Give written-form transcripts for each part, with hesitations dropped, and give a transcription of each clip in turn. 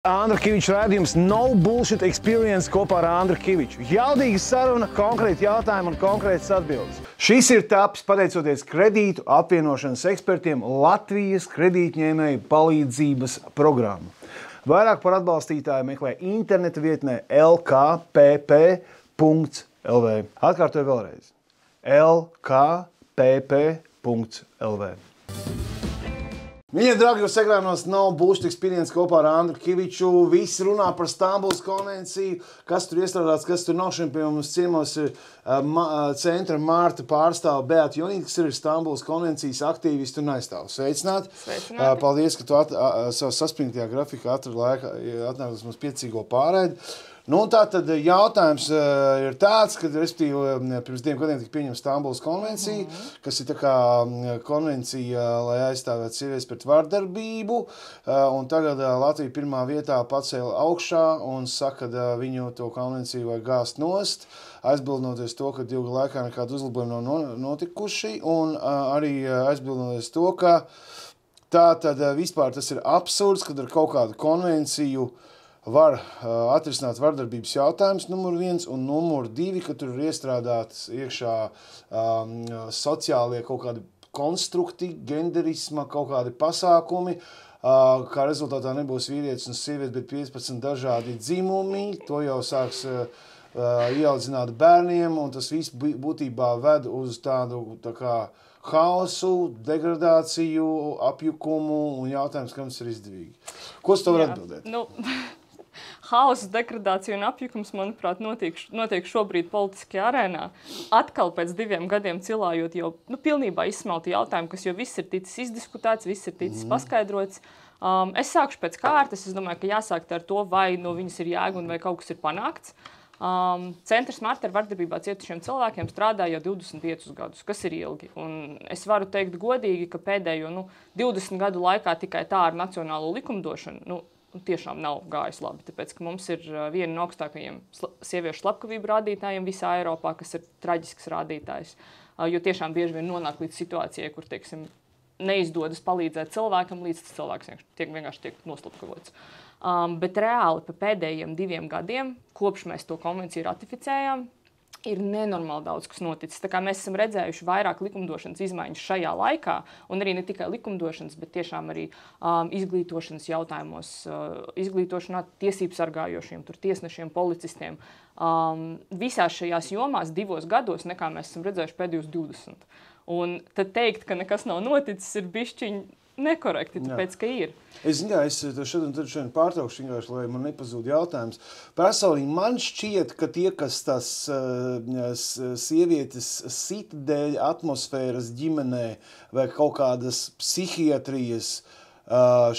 Andra Kiviča raidījums No Bullshit Experience kopā ar Andru Kiviču. Jaudīga saruna, konkrēti jautājumi un konkrētas atbildes. Šis ir tapis pateicoties kredītu apvienošanas ekspertiem Latvijas kredītņēmēju palīdzības programmu. Vairāk par atbalstītāju meklē interneta vietnē lkpp.lv. Atkārtoju vēlreiz. lkpp.lv. Mīļie draugi, jūs sekojat No Bullshit Experience kopā ar Andru Kiviču. Visi runā par Stambulas konvenciju, kas tur iestrādāts, kas tur nav. Šiem pie mums ciemos ir centra Mārta pārstāve Beata Jonīte, kas ir Stambulas konvencijas aktīvisti un aizstāv. Sveicināti! Sveicināti! Paldies, ka tu savā saspringtajā grafikā atradi laiku atnākt uz mums piecīgo pārraidi. Nu, tātad jautājums ir tāds, ka, respektīvi, pirms 2 gadiem tika pieņemta Stambulas konvencija, kas ir tā kā konvencija, lai aizstāvētu sievietes pret vardarbību, un tagad Latvija pirmā vietā pacēla augšā un saka, ka viņu to konvenciju vajag gāzt nost, aizbildinoties to, ka 2 gadu laikā nekādu uzlabojumu nav notikuši, un arī aizbildinoties to, ka tātad vispār tas ir absurds, kad ar kaut kādu konvenciju var atrisināt vardarbības jautājums, numur 1, un numur 2, ka tur ir iestrādāts iekšā sociālie kaut kādi konstrukti, genderisma, kaut kādi pasākumi, kā rezultātā nebūs vīrietis un sievietes, bet 15 dažādi dzimumi, to jau sāks ieaudzināt bērniem, un tas viss būtībā ved uz tādu tā kā haosu, degradāciju, apjukumu un jautājums, kam tas ir izdevīgi. Ko tu var atbildēt? Hausa, degradācija un apjukums, manuprāt, notiek šobrīd politiskajā arēnā. Atkal pēc 2 gadiem cilājot jau pilnībā izsmelti jautājumi, kas jau viss ir ticis izdiskutēts, viss ir ticis paskaidrots. Es sākšu pēc kārtas. Es domāju, ka jāsāk ar to, vai no viņas ir jēga un vai kaut kas ir panākts. Centrs Mārta ar vardarbībā cietušiem cilvēkiem strādā jau 25 gadus, kas ir ilgi. Un es varu teikt godīgi, ka pēdējo 20 gadu laikā tikai tā ar nacionālo likumdošanu tiešām nav gājis labi, tāpēc, ka mums ir viena no augstākajiem sieviešu slepkavību rādītājiem visā Eiropā, kas ir traģisks rādītājs, jo tiešām bieži vien nonāk līdz situācijai, kur, teiksim, neizdodas palīdzēt cilvēkam, līdz tas cilvēks vienkārši tiek noslapkavots. Bet reāli pa pēdējiem 2 gadiem, kopš mēs to konvenciju ratificējām, ir nenormāli daudz, kas noticis. Tā kā mēs esam redzējuši vairāk likumdošanas izmaiņas šajā laikā, un arī ne tikai likumdošanas, bet tiešām arī izglītošanas jautājumos, izglītošanā tiesību sargājošiem, tiesnešiem, policistiem. Visās šajās jomās 2 gados, nekā mēs esam redzējuši pēdējos 20. Un tad teikt, ka nekas nav noticis, ir bišķiņ nekorekti, tāpēc, ka ir. Es šodien pārtraukšu, lai man nepazūd jautājums. Personīgi man šķiet, ka tie, kas tās sievietes sit dēļ atmosfēras ģimenē vai kaut kādas psihiatrijas,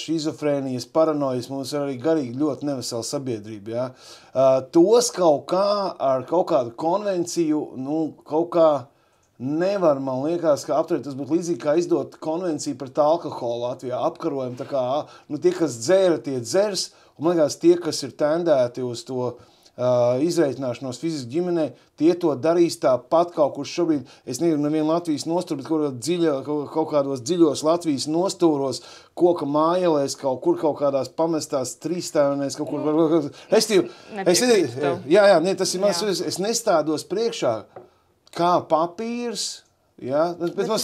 šizofrēnijas, paranojas, mums ir arī garīgi ļoti nevesela sabiedrība. Ja? Tos kaut kā ar kaut kādu konvenciju, kaut kā nevar, man liekas, ka apturēt, tas būtu līdzīgi kā izdot konvenciju pret alkoholu Latvijā, apkarojumu, tā kā, tie, kas dzēra, tie dzers, un man liekas, tie, kas ir tendēti uz to izreitināšanos fiziski ģimenē, tie to darīs tāpat kaut kur šobrīd, es negribu nevienu Latvijas nostūru, bet kaut kādos dziļos Latvijas nostūros, koka mājelēs, kaut kur kaut kādās pamestās trīsstāvēnēs, kaut kur, es nestādos priekšā, kā papīrs, ja? Bet man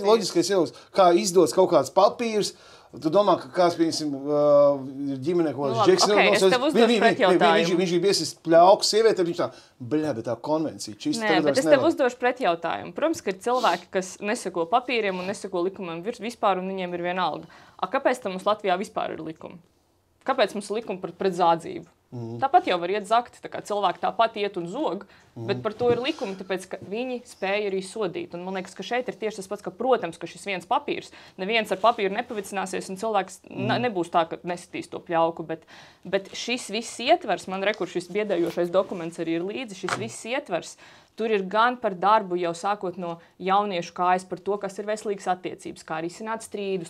loģiskais jau, kā izdots kaut kāds papīrs, tu domā, ka kāds, piemēram, ir ģimene, ko Džeks es tev uzdošu pretjautājumu. Viņš ir iesis pļauku sievieti, viņš bet tā konvencija. Nē, bet es tev uzdošu pretjautājumu. Protams, ka ir cilvēki, kas neseko papīriem un neseko likumam vispār, un viņiem ir vienalga. Kāpēc tam mums Latvijā vispār ir likumi? Kāpēc mums ir likumi pret zādzību? Tāpat jau var iet zakt, tā kā cilvēki tāpat iet un zog, bet par to ir likumi, tāpēc, ka viņi spēja arī sodīt. Un man liekas, ka šeit ir tieši tas pats, ka, protams, ka šis viens papīrs, neviens ar papīru nepavicināsies, un cilvēks nebūs tā, ka nesitīs to pļauku, bet šis viss ietvers, man rekur šis biedējošais dokuments arī ir līdzi, šis viss ietvers, tur ir gan par darbu jau sākot no jauniešu kājas par to, kas ir veselīgas attiecības, kā risināt strīdus.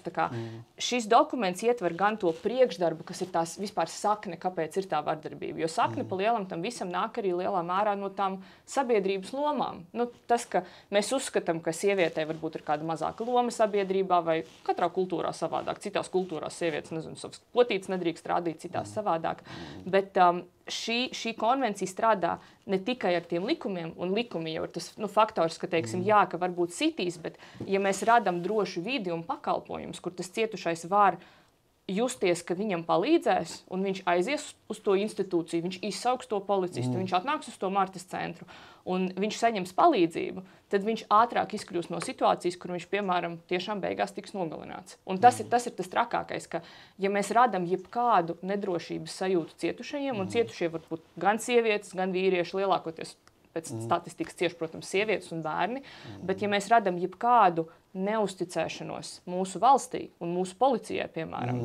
Šis dokuments ietver gan to priekšdarbu, kas ir tās vispār sakne, kāpēc ir tā vardarbību. Jo sakne pa lielam tam visam nāk arī lielā mērā no tām sabiedrības lomām. Nu, tas, ka mēs uzskatām, ka sievietei varbūt ir kāda mazāka loma sabiedrībā vai katrā kultūrā savādāk. Citās kultūrās sievietes, nezinu, savas potītes nedrīkst rādīt, citās savādāk. Bet šī konvencija strādā ne tikai ar tiem likumiem, un likumi jau ir tas faktors, ka, teiksim, jā, ka varbūt sitīs, bet ja mēs radam drošu vidi un pakalpojumus, kur tas cietušais var justies, ka viņam palīdzēs, un viņš aizies uz to institūciju, viņš izsauks to policistu, viņš atnāks uz to Martas centru, un viņš saņems palīdzību, tad viņš ātrāk izkļūst no situācijas, kur viņš, piemēram, tiešām beigās tiks nogalināts. Un tas ir tas trakākais, ka, ja mēs radam jebkādu nedrošības sajūtu cietušajiem, un cietušie var būt gan sievietes, gan vīrieši, lielākoties pēc statistikas cieši, protams, sievietes un bērni, bet ja mēs radam jebkādu neusticēšanos mūsu valstī un mūsu policijai, piemēram,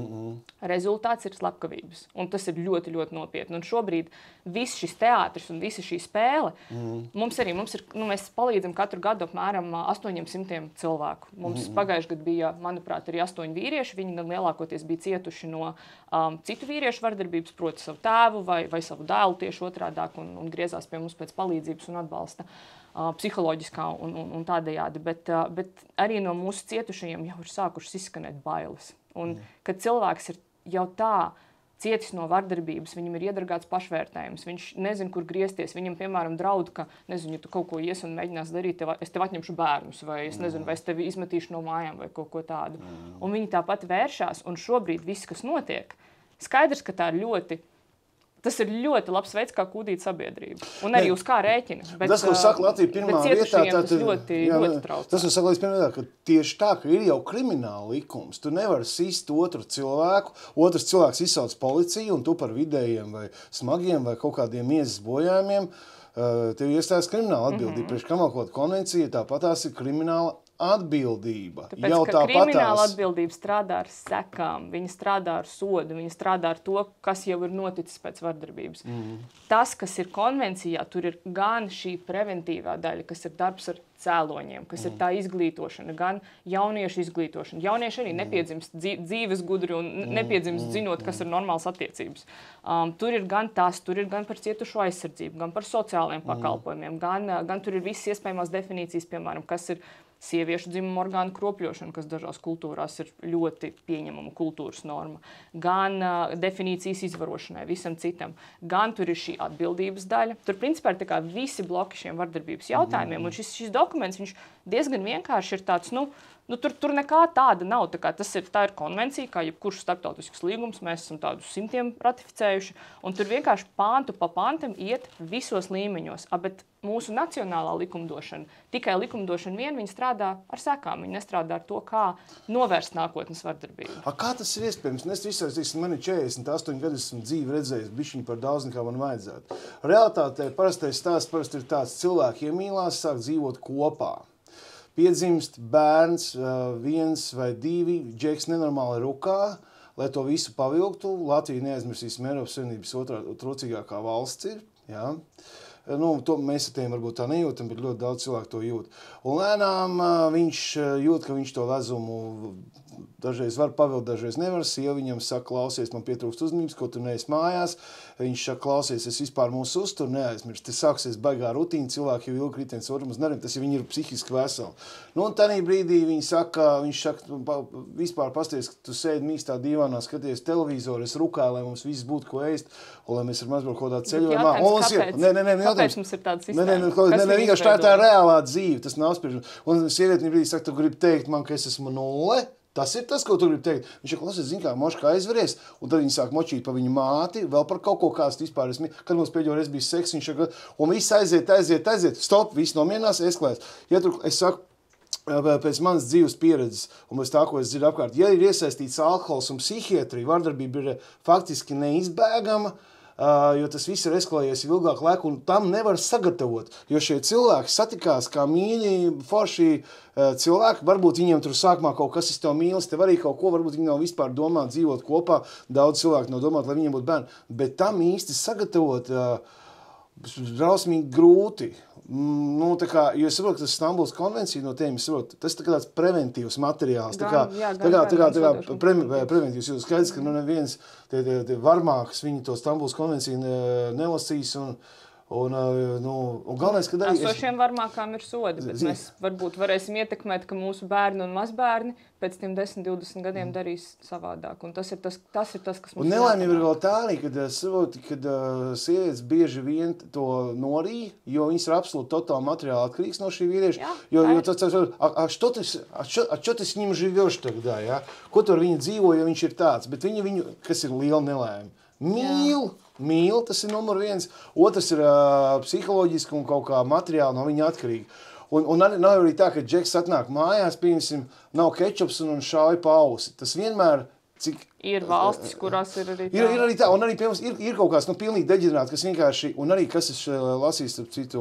rezultāts ir slepkavības. Un tas ir ļoti, ļoti nopietni. Un šobrīd viss šis teātris un visa šī spēle, mums ir, mēs palīdzam katru gadu apmēram 800 cilvēku. Mums pagājuši gadu bija, manuprāt, arī 8 vīrieši. Viņi gan lielākoties bija cietuši no citu vīriešu vardarbības, proti savu tēvu vai savu dēlu tieši otrādāk un griezās pie mums pēc palīdzības un atbalsta. Psiholoģiskā un tādējādi, bet arī no mūsu cietušajiem jau ir sākušas izskanēt bailes. Un, kad cilvēks ir jau tā cietis no vardarbības, viņam ir iedragāts pašvērtējums, viņš nezin, kur griezties, viņam, piemēram, draud, ka, nezinu, ja tu kaut ko ies un mēģinās darīt, es tev atņemšu bērnus, vai es nezinu, vai es tevi izmetīšu no mājām, vai kaut ko tādu. Un viņi tāpat vēršās, un šobrīd viss, kas notiek, skaidrs, ka tā ir tas ir ļoti labs veids, kā kūdīt sabiedrību. Un arī uz kā rēķina. Bet, tas, ko saka Latvija pirmā vietā, tas ļoti traucē. Tas, ko saka Latvija pirmā vietā, ka tieši tā, ka ir jau krimināla likums. Tu nevari sist otru cilvēku, otrs cilvēks izsauc policiju, un tu par vidējiem vai smagiem vai kaut kādiem miesas bojājumiem, tev iestājas krimināla atbildība. Priekš Kamalkota konvencija tāpat tās ir krimināla atbildība. Tāpēc, ka krimināla atbildība strādā ar sekām, viņa strādā ar sodu, viņa strādā ar to, kas jau ir noticis pēc vardarbības. Tas, kas ir konvencijā, tur ir gan šī preventīvā daļa, kas ir darbs ar cēloņiem, kas ir tā izglītošana, gan jauniešu izglītošana. Jaunieši arī nepiedzimst dzīves gudri un nepiedzimst zinot, kas ir normāls attiecības. Tur ir gan tas, tur ir gan par cietušo aizsardzību, gan par sociālajiem pakalpojumiem, gan tur ir visas iespējamās definīcijas, piemēram, kas ir sieviešu dzimuma orgānu kropļošana, kas dažās kultūrās ir ļoti pieņemama kultūras norma, gan definīcijas izvarošanai, visam citam, gan tur ir šī atbildības daļa. Tur principā ir tā kā visi bloki šiem vardarbības jautājumiem, un šis dokuments, viņš diezgan vienkārši ir tāds, tur nekā tāda nav. Tā ir konvencija, kā jebkurš starptautisks līgums, mēs esam tādus 100 ratificējuši, un tur vienkārši pāntu pa pāntam iet visos līmeņos. Bet mūsu nacionālā likumdošana, tikai likumdošana vien, viņa strādā ar sekām, viņa nestrādā ar to, kā novērst nākotnes vardarbību. Kā tas ir iespējams? Es visai, man ir 48 gadi, esmu dzīvi redzējis, bišķiņ par daudz, nekā man vajadzētu. Realitātē parastais stāsts parasti ir tāds, cilvēki iemīlās, sāk dzīvot kopā. Piedzimst bērns, 1 vai 2, džeks nenormāli rukā, lai to visu pavilktu. Latvija neaizmirsīs Eiropas Savienības trūcīgākā valsts ir. Jā. To mēs ar tiem varbūt tā nejūtam, bet ļoti daudz cilvēku to jūt. Un lēnām viņš jūt, ka viņš to vezumu dažreiz var pavilkt, dažreiz nevar. Sieva viņam saka, klausies, man pietrūkst uzmanības, ko tu neesi mājās. Viņš saka, klausies, es vispār mūsu uzturu neaizmirst. Te sāksies baigā rutīna, cilvēki jau ilgi ritenis otram uz nerviem, tas ja viņi ir psihiski veseli. Un tādā brīdī viņš saka, vispār pasties, ka tu sēdi mīkstā divānā, skaties televizoru, es rukāju, lai mums viss būtu ko ēst, un lai mēs ar mazbraukt kaut kādā ceļojumā. Kāpēc mums ir tāda sistēma? Vienkārši tā ir reālā dzīve, tas nav spriežams. Un sievieti brīdī saka, tu gribi teikt man, ka es esmu nulle. Tas ir tas, ko tu gribi teikt. Viņš ir klausies, zin kā, moškā aizveries, un tad viņi sāk močīt pa viņu māti, vēl par kaut ko kāds vispār. Kad mums pēdējo reizi bija seks, viņš saka, un viss aiziet, stop, viss nomierinās, esklēs. Ja tur, es saku, pēc manas dzīves pieredzes, un pēc tā, ko es dzirdu apkārt, ja ir iesaistīts alkohols un psihiatrija, vardarbība ir faktiski neizbēgama, jo tas viss ir eskalējies ilgāku laiku, un tam nevar sagatavot, jo šie cilvēki satikās kā mīļi, forši cilvēki, varbūt viņiem tur sākumā kaut kas es tev mīlis, tev arī kaut ko, varbūt viņi nav vispār domāt dzīvot kopā, daudz cilvēku nav domāt, lai viņiem būtu bērni, bet tam īsti sagatavot, drausmīgi grūti. Nu, tā kā, jo es saprotu, ka tas Stambulas konvencija no tiem, tas tā kā tāds preventīvs materiāls. Preventīvs. Jo skaidrs, ka neviens tie varmākas viņi to Stambulas konvenciju nelasīs un galvenais, ka arī... Esošiem varmākām ir sodi, bet mēs varbūt varēsim ietekmēt, ka mūsu bērni un mazbērni pēc tiem 10-20 gadiem darīs savādāk. Un tas ir tas, kas mums... Un nelaimība ir vēl tā arī, kad sievietes bieži vien to norīja, jo viņas ir absolūti totāli materiāli atkarīgs no šī vīrieša. Čo ты с ним живешь тогда, ja? Ko tu ar viņu dzīvo, ja viņš ir tāds? Bet viņu, kas ir liela nelaime, mīl, tas ir numur 1. Otrs ir psiholoģiski un kaut kā materiāli no viņa atkarīgi. Un nav arī tā, ka Džeks atnāk mājās, pieņemsim, nav kečups un šauj pa ausi. Tas vienmēr, cik... Ir valstis, kurās ir arī tā. Ir arī tā, un arī, piemēram, ir kaut kāds, pilnīgi deģenerāti, kas vienkārši, un arī, kas es lasīju, starp citu,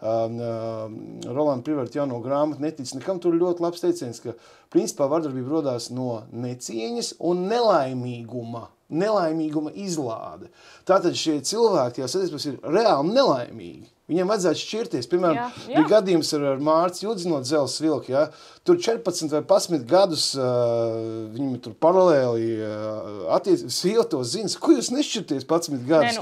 Rolanda Priverta jauno grāmatu netic, nekam tur ļoti labs teiciens, ka, principā, vardarbība rodās no necieņas un nelaimīguma izlāde. Tātad šie cilvēki, jāsadzības, ir reāli nelaimīgi. Viņiem vajadzētu šķirties. Piemēram, bija gadījums ar Mārci Judzi no Dzelzs vilka. Ja? Tur 14 vai 11 gadus viņam tur paralēli sieva to zina. Ko jūs nešķirties 11 gadus?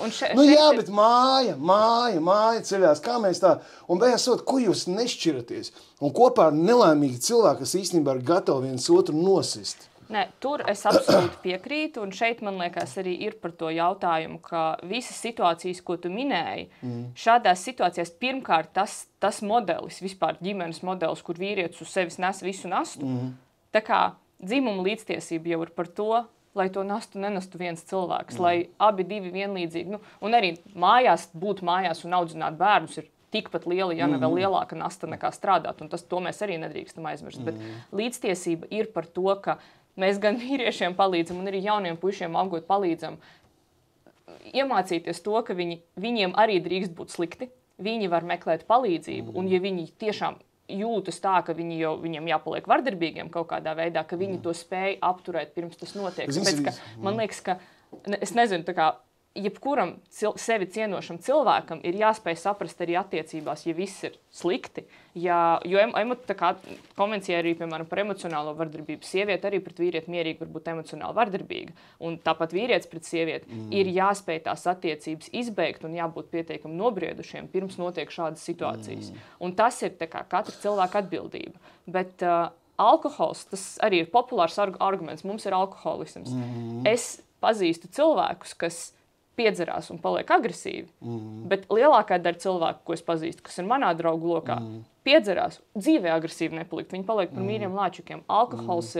Bet māja ceļās. Kā mēs tā? Un beigās ko jūs nešķiraties? Un kopā ar nelaimīgi cilvēki, kas īstenībā ir gatavi viens otru nosist. Nē, tur es absolūti piekrītu, un šeit, man liekas, arī ir par to jautājumu, ka visas situācijas, ko tu minēji, šādās situācijās pirmkārt tas modelis, vispār ģimenes modelis, kur vīrietis uz sevis nes visu nastu, tā kā dzimuma līdztiesība jau ir par to, lai to nastu nenestu viens cilvēks, lai abi divi vienlīdzīgi, un arī būt mājās un audzināt bērnus ir tikpat liela, ja ne vēl lielāka nasta nekā strādāt, un to mēs arī nedrīkstam aizmirst, bet līdztiesība ir par to, ka mēs gan vīriešiem palīdzam un arī jauniem puišiem augot palīdzam iemācīties to, ka viņiem arī drīkst būt slikti, viņi var meklēt palīdzību, un ja viņi tiešām jūtas tā, ka viņiem jāpaliek vardarbīgiem kaut kādā veidā, ka viņi to spēj apturēt pirms tas notiek. Tāpēc, ka, man liekas, ka, es nezinu, tā kā jebkuram sevi cienošam cilvēkam ir jāspēj saprast arī attiecībās, ja viss ir slikti. Jo konvencija arī, piemēram, par emocionālo vardarbību. Sieviete arī pret vīrieti mierīgi var būt emocionāli vardarbīga. Un tāpat vīrietis pret sievieti ir jāspēj tās attiecības izbeigt un jābūt pietiekami nobriedušiem, pirms notiek šādas situācijas. Un tas ir tā kā katra cilvēka atbildība. Bet alkohols, tas arī ir populārs arguments. Mums ir alkoholisms. Es pazīstu cilvēkus, kas piedzerās un paliek agresīvi, bet lielākā daļa cilvēku, ko es pazīstu, kas ir manā draugu lokā, piedzerās, dzīvē agresīvi nepalikt. Viņi paliek par mīļiem lāčukiem. Alkohols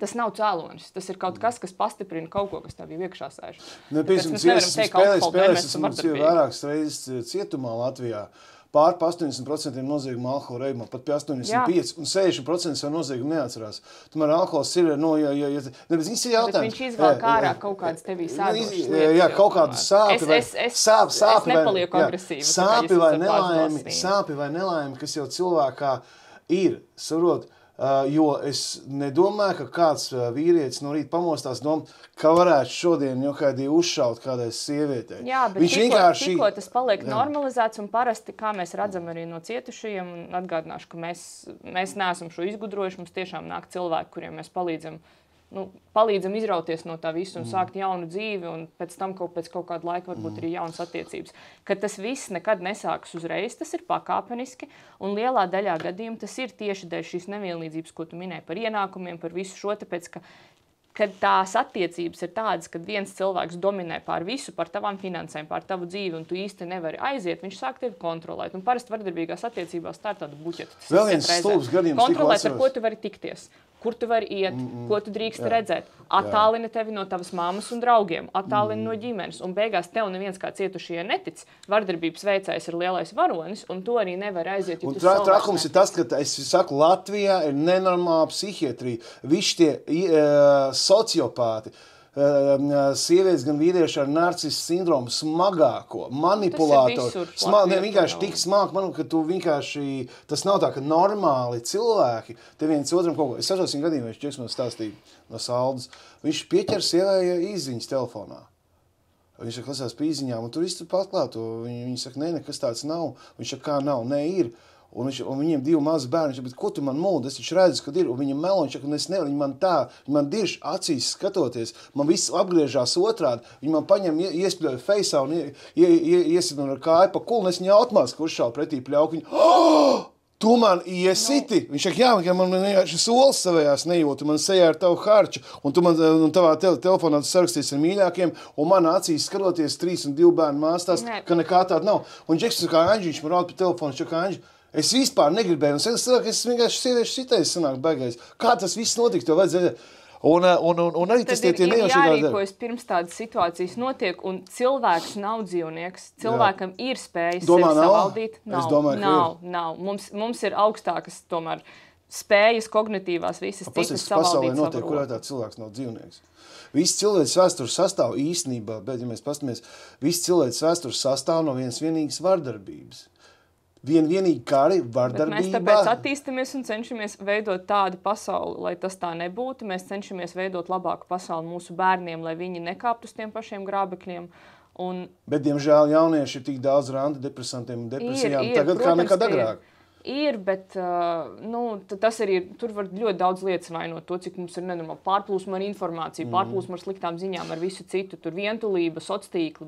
tas nav cēlonis. Tas ir kaut kas, kas pastiprina kaut ko, kas tev jau iekšā sēž. Mēs nevaram teikt, ka alkohols esmu vairākas reizes cietumā Latvijā. Pār 80% nozieguma alkohola reibumā, pat pie 85%, un 60% savu noziegumu neatcerās. Tomēr alkohols ir, bet viņš ir jautājums. Bet viņš izvēl ārā kaut kādas tevī sādošas lietas. Jā, kaut kādas sāpi es nepalieku agresīvi. Sāpi vai nelaimi, kas jau cilvēkā ir, saprot, jo es nedomāju, ka kāds vīrietis no rīta pamostās ka varētu šodien kādī uzšaut kādai sievietei. Jā, bet tikko tas paliek normalizēts un parasti, kā mēs redzam arī no cietušajiem, un atgādināšu, ka mēs neesam šo izgudrojuši, mums tiešām nāk cilvēki, kuriem mēs palīdzam izrauties no tā visu un sākt jaunu dzīvi, un pēc tam pēc kaut kāda laika varbūt arī jaunas attiecības. Kad tas viss nekad nesākas uzreiz, tas ir pakāpeniski, un lielā daļā gadījumu tas ir tieši dēļ šīs nevienlīdzības, ko tu minēji par ienākumiem, par visu šo, tāpēc, kad tās attiecības ir tādas, kad viens cilvēks dominē pār visu, par tavām finansēm, pār tavu dzīvi, un tu īsti nevari aiziet, viņš sāk tevi kontrolēt. Un parasti vardarbīgās attiecībās tā ir tāda buķeta. Vēl viens stulbs gadījums. Kontrolēt, ar ko tu vari tikties. Kur tu vari iet, ko tu drīkst redzēt. Attālina tevi no tavas mammas un draugiem, attālina no ģimenes, un beigās tev neviens kā cietušie netic. Vardarbības veicējs ir lielais varonis, un to arī nevar aiziet. Un trakums ir tas, ka es saku, Latvijā ir nenormāla psihiatrija. Visi tie sociopāti. Sievietes gan vīrieši ar narcisu sindromu smagāko, manipulātoru. Vienkārši tik smāk, ka tu vienkārši, tas nav tā, ka normāli cilvēki, te viens otram kaut ko, es 80 gadījumā, Džeks man stāstīja no Saldus, viņš pieķer sievai izziņas telefonā. Viņš klasās pa īziņām, un tur viss atklāt to. Viņi saka, nekas tāds nav. Viņš saka, kā nav, ir. Un viņiem 2 mazi bērni, viņš saka, bet ko tu man muldi? Es taču redzu, kad ir. Un viņam melo, viņš saka, un es nevaru, viņi man dirž acīs skatoties. Man viss apgriežās otrādi. Viņi man paņem, iespļoja feisā un iesit ar kāju pa kulu, un es viņu automātiski uzšāvu pretī pļauku. Viņi, tu man iesiti? Viņš saka, jā, ka man šis solis savējās nejūtu, man sejā ar tavu harču, un tu man tavā telefonā sarakstīsi ar mīļākiem, un man acīs skatoties 3 un 2 bērnu māstās, ka nekā tāda nav. Un Džeks kā Anģiņš man raud pa telefonu, viņš saka, Anģi, es vispār negribēju, un es vienkārši sieviešu sitais sanāk baigais. Kā tas viss notika, to vajadzēja? Un arī tas tie nejauši jārīkojas pirms tādas situācijas notiek, un cilvēks nav dzīvnieks. Cilvēkam ir spējas sevi savaldīt. Nav. Mums ir augstākas tomēr spējas, kognitīvās, visas citas savaldīt savu roku. Kurā tā cilvēks nav dzīvnieks. Viss cilvēks vēstures sastāv īstenībā, bet, ja mēs pastamies, viss cilvēks vēstures sastāv no vienīgas vardarbības. Vienīgi kari, vardarbība. Bet mēs tāpēc attīstamies un cenšamies veidot tādu pasauli, lai tas tā nebūtu. Mēs cenšamies veidot labāku pasauli mūsu bērniem, lai viņi nekāptu uz tiem pašiem grābekļiem. Bet, diemžēl, jaunieši ir tik daudz ar antidepresantiem un depresijām tagad, kā nekad agrāk. Ir, bet tas arī tur var ļoti daudz lietas vainot to, cik mums ir nenormāli pārplūsma ar informāciju, pārplūsma ar sliktām ziņām, ar visu citu, tur vientulība, sociātīkli,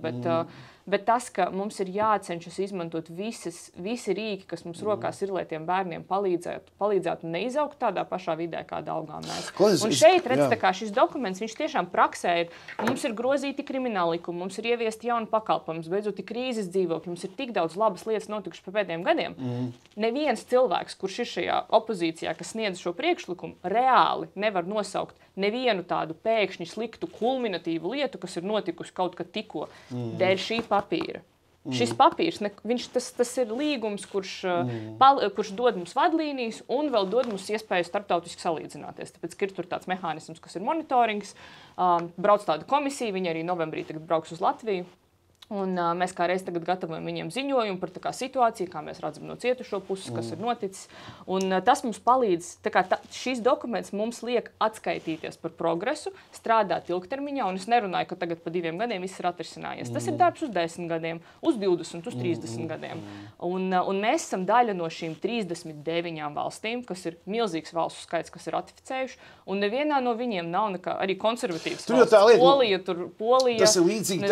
bet tas, ka mums ir jācenšas izmantot visi rīki, kas mums rokās ir, lai tiem bērniem palīdzētu un neizaugt tādā pašā vidē, kādā augām mēs. Un šeit, redz, tā kā šis dokuments, viņš tiešām praksē ir, mums ir grozīti krimināla likumi, mums ir ieviesti jauni pakalpojumi, beidzot ir krīzes dzīvokļi, mums ir tik daudz labas lietas notikušas pa pēdējiem gadiem. Neviens cilvēks, kurš ir šajā opozīcijā, kas sniedz šo priekšlikumu, reāli nevar nosaukt nevienu tādu pēkšņi sliktu kulminatīvu lietu, kas ir notikusi kaut kad tikko dēļ šī papīra. Šis papīrs, tas ir līgums, kurš dod mums vadlīnijas un vēl dod mums iespēju starptautiski salīdzināties. Tāpēc, ka ir tur tāds mehānisms, kas ir monitorings, brauc tāda komisija, viņi arī novembrī tagad brauks uz Latviju. Un mēs kā reiz tagad gatavojam viņiem ziņojumu par situāciju, kā mēs redzam no cietušo puses, kas ir noticis. Un tas mums palīdz, šis dokuments mums liek atskaitīties par progresu, strādāt ilgtermiņā, un es nerunāju, ka tagad pa 2 gadiem viss ir atrisinājies. Tas ir darbs uz 10 gadiem, uz 20, uz 30 gadiem. Un mēs esam daļa no šīm 39 valstīm, kas ir milzīgs valstu skaits, kas ir ratificējuši, un nevienā no viņiem nav nekā arī konservatīvas valsts. Polija, tas ir līdzīgi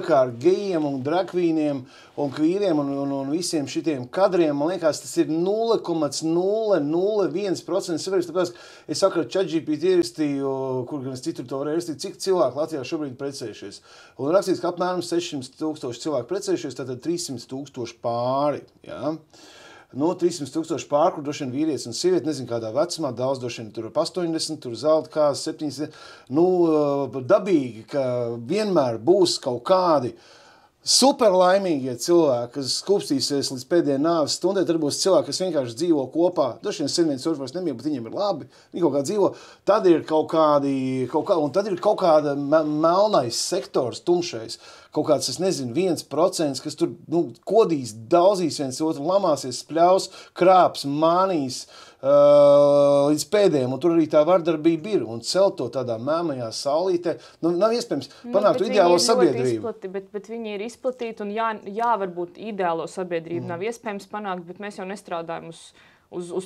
kā ar gejiem un dragvīniem un kvīriem un visiem šitiem kadriem. Man liekas, tas ir 0,001% sabiedrības. Tāpēc es saku, ar ChatGPT ierakstīju, kur gan es citur to varēju ierakstīt, cik cilvēku Latvijā šobrīd precējušies. Un rakstīts, ka apmēram 600,000 cilvēku precējušies, tātad 300,000 pāri. Ja? 300,000 pāri, kur droši vien vīrietis un sievieti, nezinu kādā vecumā, daudz droši vien tur 80, tur zelta kāzas, 70. Dabīgi, ka vienmēr būs kaut kādi superlaimīgie cilvēki, kas skūpstīsies līdz pēdējai nāves stundai, tad būs cilvēki, kas vienkārši dzīvo kopā. Droši vien senviens vairs nemīl, bet viņiem ir labi, viņi kaut kā dzīvo. Tad ir tad ir kaut kāda melnais sektors, tumšais. Kaut kāds, es nezinu, 1%, kas tur kodīs, daudzīs viens otru, lamāsies, spļaus, krāps, mānīs līdz pēdējiem, un tur arī tā vardarbība ir. Un celt to tādā mēmajā saulītē, nav iespējams panākt ideālo sabiedrību. Bet viņi ir izplatīti, un jā, varbūt ideālo sabiedrību nav iespējams panākt, bet mēs jau nestrādājam uz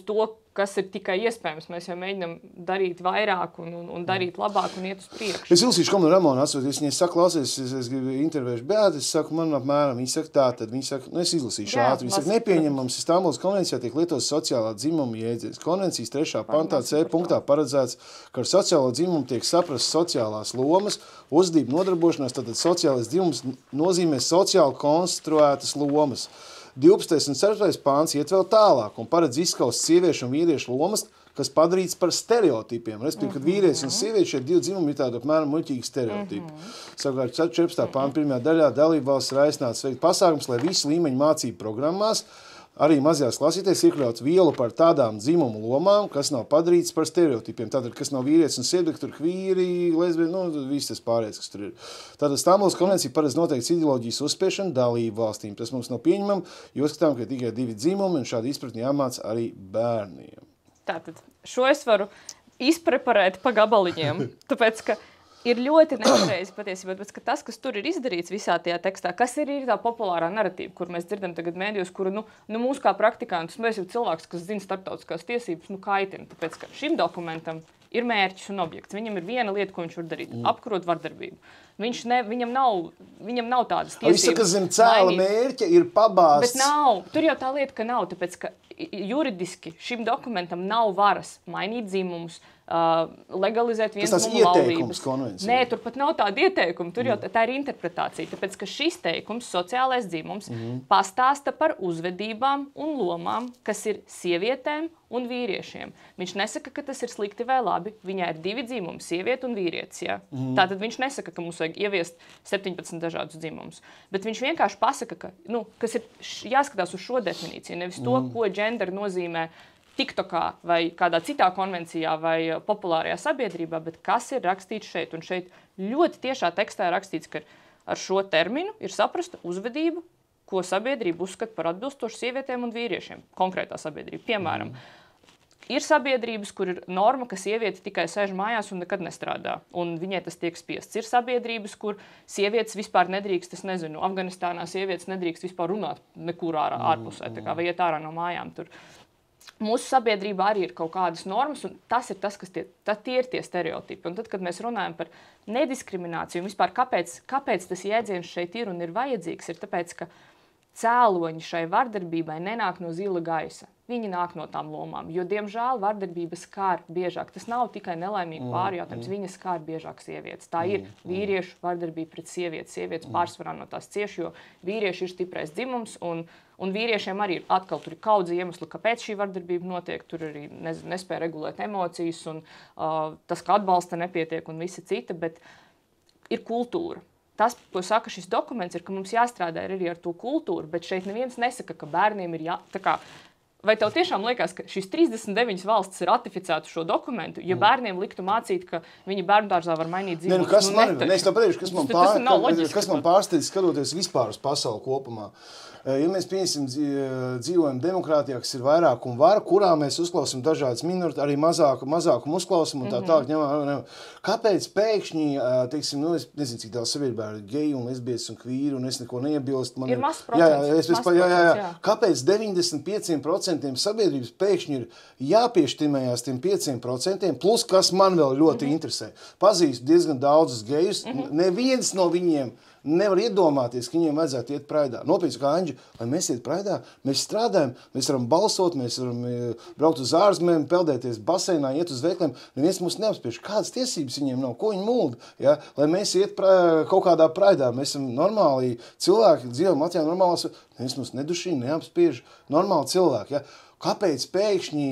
to, kas ir tikai iespējams. Mēs jau mēģinām darīt vairāk un darīt labāk un iet uz priekšu. Es ilsīšu komunu Ramonu atsūties, viņi saka, klausies, es gribu intervēšu Beāti, es saku, man apmēram, viņi saka tā, tad viņi saka, es izlasīšu ātri, viņi saka, nepieņemams, Stambulas konvencijā tiek lietots sociālā dzimuma jēdziens. Konvencijas 3. pantā C punktā paredzēts, ka ar sociālo dzimumu tiek saprast sociālās lomas, uzvedība nodarbošanās, tātad sociālais dzimums nozīmē sociāli konstruētas lomas. 12. un 4. pāns iet vēl tālāk un paredz izskaust sieviešu un vīriešu lomas, kas padarīts par stereotipiem. Respektīvi, kad vīrietis un sievieši ir 2 dzimumi, ir tādi apmēram muļķīgi stereotipi. Savukārt 14. pānta 1. daļā dalībvalsts ir aicināts veikt pasākums, lai visu līmeņu mācību programmās arī mazajās klasītēs iekļauts vielu par tādām dzimumu lomām, kas nav padarīts par stereotipiem. Tātad, kas nav vīrietis un sieviete, tur kvīri, lesbieši, viss tas pārējais, kas tur ir. Tātad Stambulas konvencija paredz noteikts ideoloģijas uzspiešanu dalību valstīm. Tas mums nav pieņemam, jo skatām, ka tikai 2 dzimumi un šādi izpratni jāmāc arī bērniem. Tātad, šo es varu izpreparēt pa gabaliņiem, tāpēc, ka Ir ļoti nepareizi patiesībā, bet tas, kas tur ir izdarīts visā tajā tekstā, kas ir tā populārā narratīva, kur mēs dzirdam tagad mēdījos, kuru mūs kā praktikantus, mēs jau cilvēks, kas zina starptautiskās tiesības, kaitina, tāpēc, ka šim dokumentam ir mērķis un objekts. Viņam ir viena lieta, ko viņš var darīt – apkarot vardarbību. Viņam nav tādas tiesības. Viņš saka, zem cēla mērķa ir pabāsts. Bet nav. Tur jau tā lieta, ka nav, tāpēc, ka juridiski šim dokumentam nav varas mainīt dzīmumus, legalizēt vienzimuma laulības. Nē, tur pat nav tāda ieteikuma, tur jau tā ir interpretācija, tāpēc, ka šis teikums, sociālais dzīmums, pastāsta par uzvedībām un lomām, kas ir sievietēm un vīriešiem. Viņš nesaka, ka tas ir slikti vai labi, viņai ir 2 dzīmumi, sieviete un vīrietis, jā. Tātad viņš nesaka, ka mums vajag ieviest 17 dažādus dzīmumus, bet viņš vienkārši pasaka, ka, kas ir jāskatās uz šo definīciju, nevis to, ko gender nozīmē TikTokā vai kādā citā konvencijā vai populārajā sabiedrībā, bet kas ir rakstīts šeit. Un šeit ļoti tiešā tekstā ir rakstīts, ka ar šo terminu ir saprasta uzvedība, ko sabiedrība uzskata par atbilstošu sievietēm un vīriešiem. Konkrētā sabiedrība. Piemēram, ir sabiedrības, kur ir norma, ka sieviete tikai sēž mājās un nekad nestrādā, un viņai tas tiek spiests. Ir sabiedrības, kur sievietes vispār nedrīkst, es nezinu, Afganistānā sievietes nedrīkst vispār runāt nekur ārpusē, vai iet ārā no mājām tur. Mūsu sabiedrībā arī ir kaut kādas normas, un tas ir tas, kas tie ir tie stereotipi. Un tad, kad mēs runājam par nediskrimināciju, un vispār kāpēc tas jēdziens šeit ir un ir vajadzīgs, ir tāpēc, ka cēloņi šai vardarbībai nenāk no zila gaisa. Viņi nāk no tām lomām, jo, diemžēl, vardarbība skār biežāk. Tas nav tikai nelaimīgi pāri jautājums, viņa skār biežāk sievietes. Tā ir vīriešu vardarbība pret sievietes. Sievietes pārsvarā no tās cieši, jo vīrieši ir stiprais dzimums, un vīriešiem arī atkal tur ir kaudzi iemesli, kāpēc šī vardarbība notiek. Tur arī nespēja regulēt emocijas, un tas, ka atbalsta nepietiek un visa cita, bet ir kultūra. Tas, ko saka šis dokuments, ir, ka mums jāstrādā arī ar to kultūru, bet šeit neviens nesaka, ka bērniem ir vai tev tiešām liekas, ka šīs 39 valstis ir ratificētu šo dokumentu, ja bērniem liktu mācīt, ka viņi bērndārzā var mainīt dzīvības? Es tev pateikšu, kas man pārsteidz, skatoties vispār uz pasauli kopumā. Ja mēs dzīvojam demokrātijā, kas ir vairāk un var, kurā mēs uzklausam dažādas minoritātes, arī mazākumu uzklausam un tā tālāk. Kāpēc pēkšņi, teiksim, es nezinu, cik daudz sabiedrībā ir geji un lesbietes un kvīri, un es neko neiebilstu. Ir mazs procents. Kāpēc 95% sabiedrības pēkšņi ir jāpiešķirmējās tiem 5%, plus kas man vēl ļoti interesē. Pazīstu diezgan daudzus gejus, neviens no viņiem nevar iedomāties, ka viņiem vajadzētu iet praidā. Nopietni, kā Anģi, lai mēs iet praidā, mēs strādājam, mēs varam balsot, mēs varam braukt uz ārzemēm, peldēties baseinā, iet uz veikliem. Neviens mums neapspiež, kādas tiesības viņiem nav, ko viņi mulda, ja? Lai mēs iet kaut kādā praidā. Mēs esam normāli cilvēki, dzīvojam Latvijā normālās, neviens mums nedušina, neapspiež, normāli cilvēki. Ja? Kāpēc pēkšņi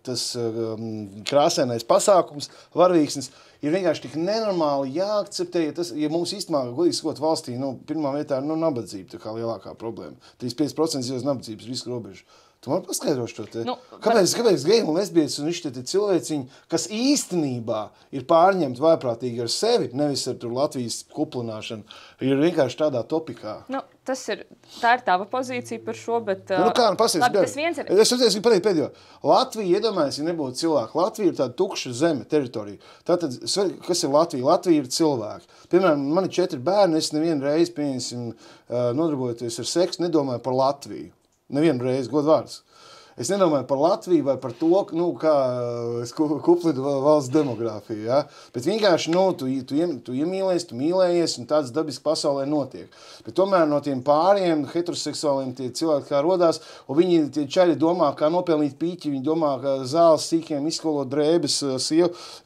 tas krāsainais pasākums, varvīksnis, ir vienkārši tik nenormāli jāakceptē, ja mums īstenībā, godīgi sakot, valstī, pirmā vietā ir nabadzība, tā kā lielākā problēma. 35% dzīvos nabadzības riska robežu. Tu man paskaidroši to te? Kāpēc geji un lesbietes un viņš te cilvēciņi, kas īstenībā ir pārņemti vaiprātīgi ar sevi, nevis ar tur Latvijas kuplināšanu, ir vienkārši tādā topikā? Tā ir tava pozīcija par šo, bet... Es pateicu pēdējo. Latvija, iedomājies, ja nebūtu cilvēki. Latvija ir tāda tukša zeme, teritorija. Tātad, kas ir Latvija? Latvija ir cilvēki. Piemēram, man ir 4 bērni, es nevienu reizi, pieņemsim, nodarbojoties ar seksu, nedomāju par Latviju. Nevienu reizi, godvārds. Es nedomāju par Latviju vai par to, kā es kuplidu valsts demogrāfiju, ja? Bet vienkārši, tu iemīlējies, tu mīlējies, un tāds dabiski pasaulē notiek. Bet tomēr no tiem pāriem, heteroseksuāliem tie cilvēki kā rodās, un viņi tie čaļi domā, kā nopelnīt pīķi, viņi domā, kā zāles sīkiem izskolot drēbes,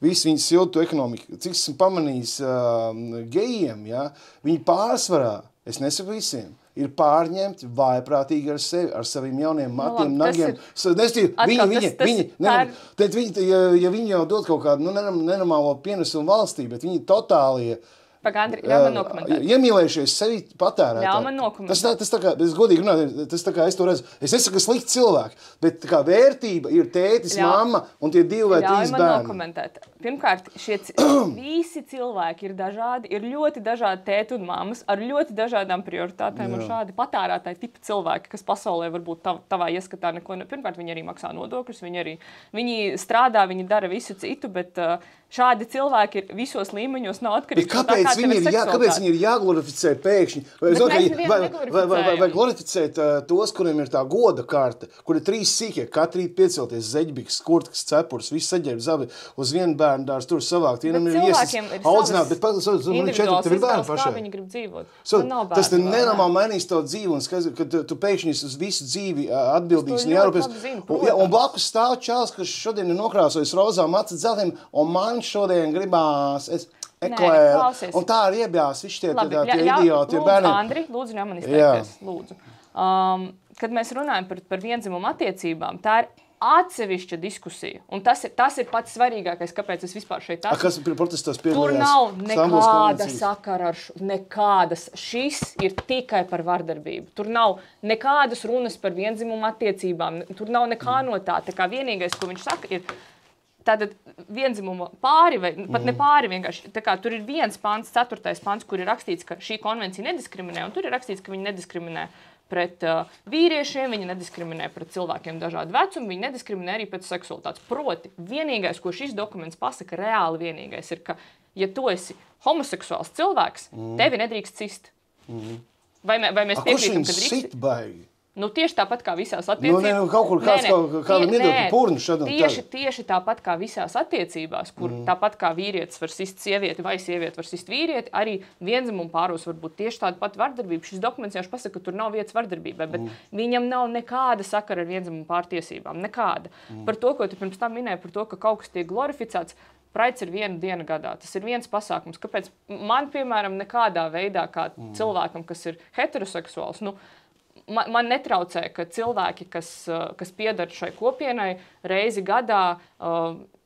visi viņi siltu ekonomiku. Cik esmu pamanījis gejiem, ja? Viņi pārsvarā, es nesaku visiem, ir pārņemti vājprātīgi ar sevi, ar saviem jauniem matiem, nagiem. Ja viņi jau dod kaut kādu nenormālo pienesumu valstī, bet viņi totālie Pagandri, ļauj man nokomentēt. Iemīlējušies sevi patērētāji. Ļauj man nokomentēt. Tas tā kā, es godīgi runāju, tas tā kā es to redzu. Es nesaku, ka slikti cilvēki, bet tā kā vērtība ir tētis, mamma un tie 2 vai 3 bērni. Ļauj man nokomentēt. Pirmkārt, visi cilvēki ir dažādi, ir ļoti dažādi tēti un mammas ar ļoti dažādām prioritātēm un šādi patērētāji tipi cilvēki, kas pasaulē varbūt tavā ieskatā neko. Pirmkārt, viņi arī maksā nodokļus, viņi strādā, viņi dara visu citu, bet šādi cilvēki ir visos līmeņos, nav atkarīgi no tā, kāpēc kāda ir seksualitāte. Kāpēc viņi ir jāglorificē pēkšņi? Vai glorificēt tos, kuriem ir tā goda karte, kur ir 3 sīkie, katru rīt piecelties, zeģbiks, skurtkas, cepurs, viss saģērb zabi uz vienu bērnu dārs, tur savākt. Bet cilvēkiem ir savas individuāls kā viņi grib dzīvot. Tas te nenormāli mainīs tavu dzīvi, un kad tu pēkšņi uz visu dzīvi atbildīgs un jārūpēs. Un blakus stāv čāls, kas šodien ir nokrāsojis rozām acis zeltiem, un man šodien gribās eklēru. Un tā ir iebjās visi tie idioti bērni. Andri, lūdzu, man izteikties. Lūdzu. Kad mēs runājam par viendzimumu attiecībām, tā ir atsevišķa diskusija. Un tas ir pats svarīgākais, kāpēc es vispār šeit esmu. Kas ir protestos piedalījās? Tur nav nekāda sakara ar nekādas. Šis ir tikai par vardarbību. Tur nav nekādas runas par viendzimumu attiecībām. Tur nav nekā no tā. Tā kā vienīgais, ko viņš saka, ir tātad vienzimuma pāri, vai pat ne pāri vienkārši. Tā kā tur ir 1 pants, 4. pants, kur ir rakstīts, ka šī konvencija nediskriminē, un tur ir rakstīts, ka viņi nediskriminē pret vīriešiem, viņi nediskriminē pret cilvēkiem dažādu vecumu, viņi nediskriminē arī pēc seksualitātes. Proti, vienīgais, ko šis dokuments pasaka, reāli vienīgais ir, ka, ja tu esi homoseksuāls cilvēks, tevi nedrīkst cist. Vai mēs piekrītam, ka drīkst? Sit baigi? Nu, tieši tāpat kā visās attiecībās. Kaut kur kādam iedot purnu šādam tieši tāpat kā visās attiecībās, kur tāpat kā vīrietis var sist sievieti vai sievieti var sist vīrieti, arī viendzimumu pāros var būt tieši tāda pat vardarbība. Šis dokuments jau pasaka, ka tur nav vietas vardarbībai, bet viņam nav nekāda sakara ar viendzimumu pārtiesībām. Nekāda. Par to, ko tu pirms tam minēji, par to, ka kaut kas tiek glorificēts, Praids ir 1 diena gadā. Tas ir viens pasākums. Kāpēc man, piemēram, nekādā veidā, kā cilvēkam, kas ir heteroseksuāls, man netraucē, ka cilvēki, kas piedara šai kopienai, reizi gadā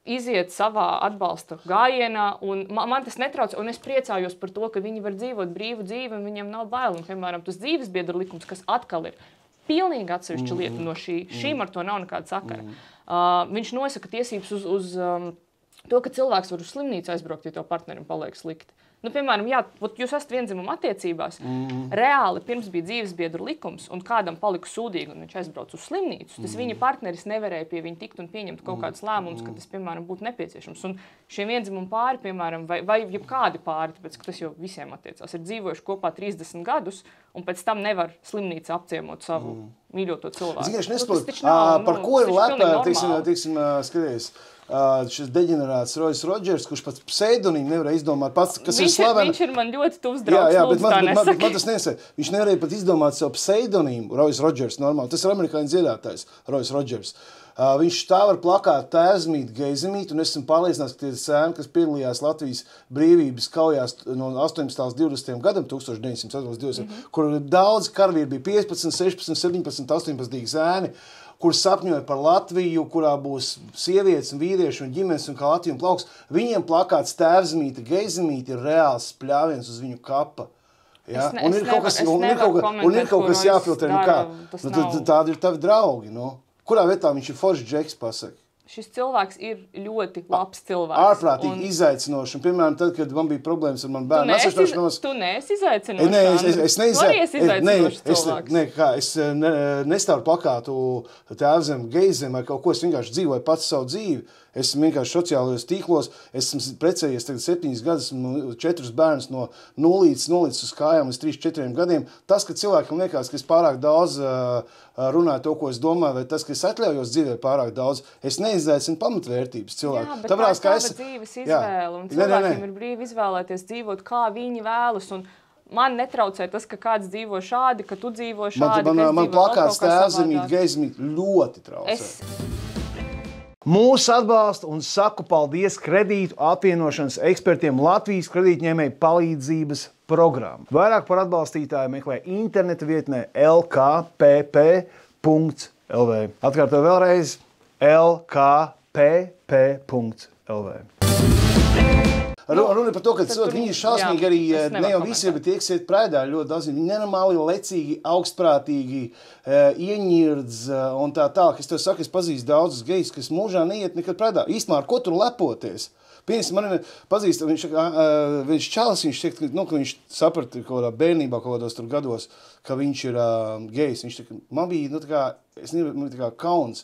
iziet savā atbalsta gājienā, un man tas netraucē, un es priecājos par to, ka viņi var dzīvot brīvu dzīvi, un viņiem nav bail. Un, piemēram, tas dzīvesbiedru likums, kas atkal ir pilnīgi atsevišķa lieta no šīm ar to nav nekāda sakara. Viņš nosaka tiesības uz to, ka cilvēks var uz slimnīcu aizbraukt, ja tev partnerim paliek slikti. Piemēram, jūs esat vienzimuma attiecībās. Reāli pirms bija dzīvesbiedru likums, un kādam palika sūdīgi, un viņš aizbrauc uz slimnīcu, tas viņa partneris nevarēja pie viņa tikt un pieņemt kaut kādus lēmumus, ka tas, piemēram, būtu nepieciešams. Un šie vienzimumu pāri, piemēram, vai jebkādi pāri, tāpēc, ka tas jau visiem attiecās, ir dzīvojuši kopā 30 gadus, un pēc tam nevar slimnīca apciemot savu mīļoto cilvēku. Zini, es nesaprotu, par ko ir lepēr, teiksim, skaties, šis deģenerāts Royce Rodžers, kurš pats pseidonīmu nevarēja izdomāt pats, kas ir slavena. Viņš ir man ļoti tuvs draugs, bet man tas nesaka. Viņš nevarēja pat izdomāt savu pseidonīmu, Royce Rodžers, normāli. Tas ir amerikāņu dziedātājs, Royce Rodžers. Viņš stāv ar plakātu Tēvzemīt, Geizemīt, un esmu pārliecināts, ka tie sēni, kas piedalījās Latvijas brīvības kaujās no 18. līdz 20. gadam, 1920, kur daudz karavīri bija 15, 16, 17, 18 sēni, kur sapņoja par Latviju, kurā būs sievietes un vīrieši un ģimenes un kā Latvija un plauks. Viņiem plakāts Tēvzemīta, Geizemīta ir reāls pļāviens uz viņu kapa. Ja? Un ir kaut kas jāfiltrē. Tādi ir tavi draugi. Kurā vietā viņš ir foršs džeks, pasaka? Šis cilvēks ir ļoti labs cilvēks. Ārprātīgi izaicinoši. Un, piemēram, tad, kad man bija problēmas ar manu bērnu atsevišķos... Tu neesi izaicinošs? Es nestāvu plakātu Tēvzem, Geizem vai kaut ko. Es vienkārši dzīvoju pats savu dzīvi. Esmu vienkārši sociālajos tīklos. Esmu precējies tagad 7 gadus, 4 bērnus no nulītes uz kājām līdz 3-4 gadiem. Tas, ka cilvēkam liekas, ka es pārāk daudz runāju to, ko es domāju, vai tas, ka es atļaujos dzīvē pārāk daudz, es neizaicinu pamatvērtības cilvēku. Jā, bet tā ir tava dzīves izvēle, un cilvēkiem ir brīvi izvēlēties dzīvot, kā viņi vēlas, un man netraucē tas, ka kāds dzīvo šādi, ka tu dzīvo šādi, man plakāts Tēvzemīt, Geizemīt ļoti traucē. Mūsu atbalsta un saku paldies kredītu apvienošanas ekspertiem Latvijas kredītņēmēju palīdzības programmu. Vairāk par atbalstītāju meklē interneta vietnē lkpp.lv. Atkārtoju vēlreiz lkpp.lv. Runa par to, ka viņi ir šausmīgi arī, ne jau visi, bet tie, kas iet Praidā, ļoti daudz. Viņi nenormāli lecīgi, augstprātīgi, ieņirdz un tā. Es tev saku, es pazīstu daudzus gejus, kas mūžā neiet nekad Praidā. Īstumā, ar ko tur lepoties? Piemēram, man pazīst, viņš čalis, viņš tiek, ka viņš saprata kaut kādā bērnībā, kaut kādos tur gados, ka viņš ir gejs. Viņš man bija, man bija kauns.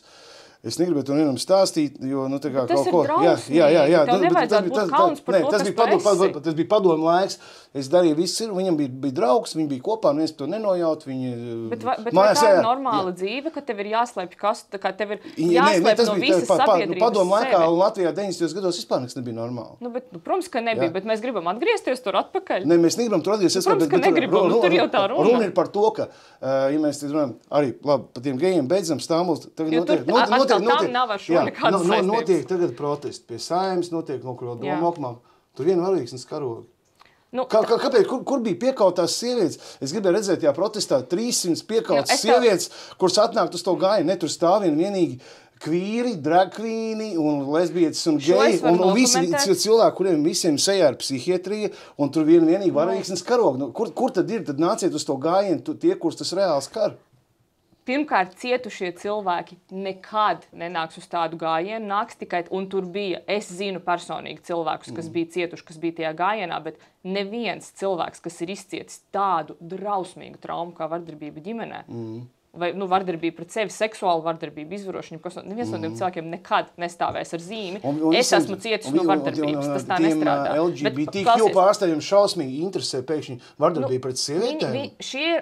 Es negribēju to vienam stāstīt, jo, nu, tā kā tas kaut ko... drausmīgi. Tev nevajadzētu būt kauns par to, kas tu esi. Tas bija padomu laiks. Es darīju visu, viņam bija draugs, viņi bija kopā, neviens to nenojaut. Bet vai tā ir normāla dzīve, ka tev ir jāslēpj ka tev ir jāslēpj no visas sabiedrības padomu laikā sevi? un Latvijā 90. gados vispār nekas nebija normāli. Protams, ka nebija, bet mēs gribam atgriezties tur atpakaļ. Ne, mēs negribam tur atgriezties. Protams, ka negribam, tur jau tā runa. Runa ir par to, ka, ja mēs runājam, arī, labi, par tiem gejiem beidzam Stambuls, Jo tur tam nav ar šo nekādas saistības. Notiek tagad protesti pie Saeimas, notiek no kur domokmā. Tur vien varīgs karogi. Kāpēc? Kur bija piekautās sievietes? Es gribēju redzēt, protestā 300 piekautas sievietes, kuras atnākt uz to gājienu, ne tur stāvien vienīgi kvīri, dragkvīni un lesbietes un geji un visi cilvēki, kuriem visiem sejā ir psihiatrija un tur vienīgi varīgs karogi. Kur tad ir? Tad nāciet uz to gājienu tie, kurus tas reāls kar. Pirmkārt, cietušie cilvēki nekad nenāks uz tādu gājienu, nāks tikai, un tur bija, es zinu personīgi cilvēkus, kas bija cietuši, kas bija tajā gājienā, bet neviens cilvēks, kas ir izcietis tādu drausmīgu traumu kā vardarbība ģimenē, vai vardarbība pret sevi, seksuālu vardarbību, izvarošanu, neviens no tiem cilvēkiem nekad nestāvēs ar zīmi. Es esmu cietis no vardarbības, tas tā nestrādā. LGBTQ pārstāvjiem šausmīgi interesē pēkšņi vardarbība pret sievietēm. Šie ir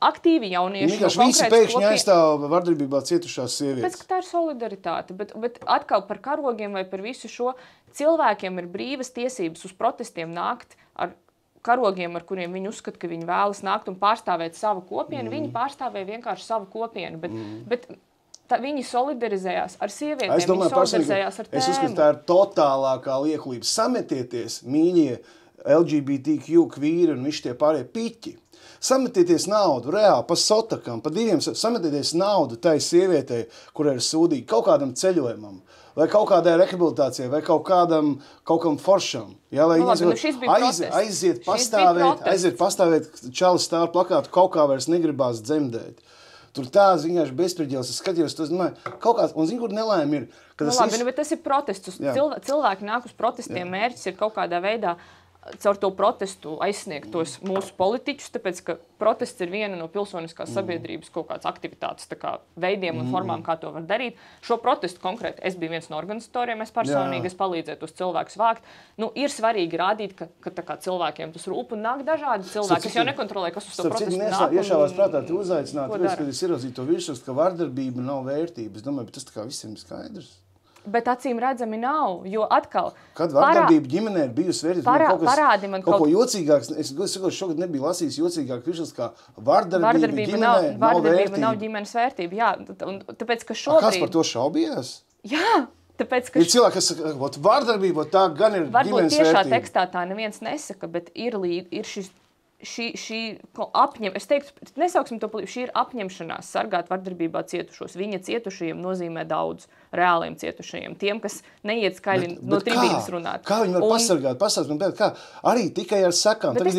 aktīvi jaunieši. Visi pēkšņi aizstāv vardarbībā cietušās sievietes. Pēc, ka tā ir solidaritāte, bet atkal par karogiem vai par visu šo cilvēkiem ir brīvas tiesības uz protestiem nākt ar karogiem, ar kuriem viņi uzskata, ka viņi vēlas nākt un pārstāvēt savu kopienu. Viņi pārstāvēja vienkārši savu kopienu, bet viņi solidarizējās ar sievietēm, viņi solidarizējās ar tēmu. Es uzskatu, tā ir totālākā liekulība. Sametieties, mīļie LGBTQ kvīri un visi tie pārējie piķi. Sametieties naudu, reāli, pa sotakam, pa diviem, sametieties naudu tai sievietei, kurai ir sūdīga kaut kādam ceļojumam, vai kaut kādai rehabilitācijai, vai kaut kam foršam. Ja, lai aiziet pastāvēt čalis stāv plakātu, kaut kā vairs negribās dzemdēt. Tur tāds vienkārši bezspriģēls, es skatījos, tas, kaut kāds, un zinu, kur nelēma ir. Bet tas ir protests. Cilvēki nāk uz protestiem, mērķis ir kaut kādā veidā caur to protestu aizsniegt tos mūsu politiķus, tāpēc, ka protests ir viena no pilsoniskās sabiedrības kaut kādas aktivitātes veidiem un formām, kā to var darīt. Šo protestu konkrēti, es biju viens no organizatoriem, es personīgi palīdzēju tos cilvēkus vākt. Ir svarīgi rādīt, ka cilvēkiem tas rūp un nāk dažādi cilvēki. Es jau nekontrolēju, kas uz to protestu nāk. Iešāvās prātā, tu uzaicinātu, tāpēc, kad es ierozīju to virsrakstu, ka vardarbība nav vērtība. Es domāju, bet tas tā kā visiem ir skaidrs. Bet acīm redzami nav, jo atkal... Kad vardarbība ģimenē ir bijusi vērtība, parādi man kaut ko jocīgāks, es šogad nebiju lasījis jocīgāk virsraksts, kā vardarbība ģimenē nav vērtība. Vardarbība nav ģimenes vērtība, jā. Tāpēc, ka šobrīd... Kas par to šaubījās? Jā, tāpēc, ka... Ir cilvēki, kas vardarbība, tā gan ir ģimenes vērtība. Varbūt tiešā tekstā tā neviens nesaka, bet ir šis... Es teiktu, nesauksim to polību, šī ir apņemšanās sargāt vardarbībā cietušos. Viņa cietušajiem nozīmē daudz reāliem cietušajiem. Tiem, kas neiet skaļi no tribīnas runāt. Kā viņi var pasargāt? Pasargāt, bet kā? Arī tikai ar sakām. Bet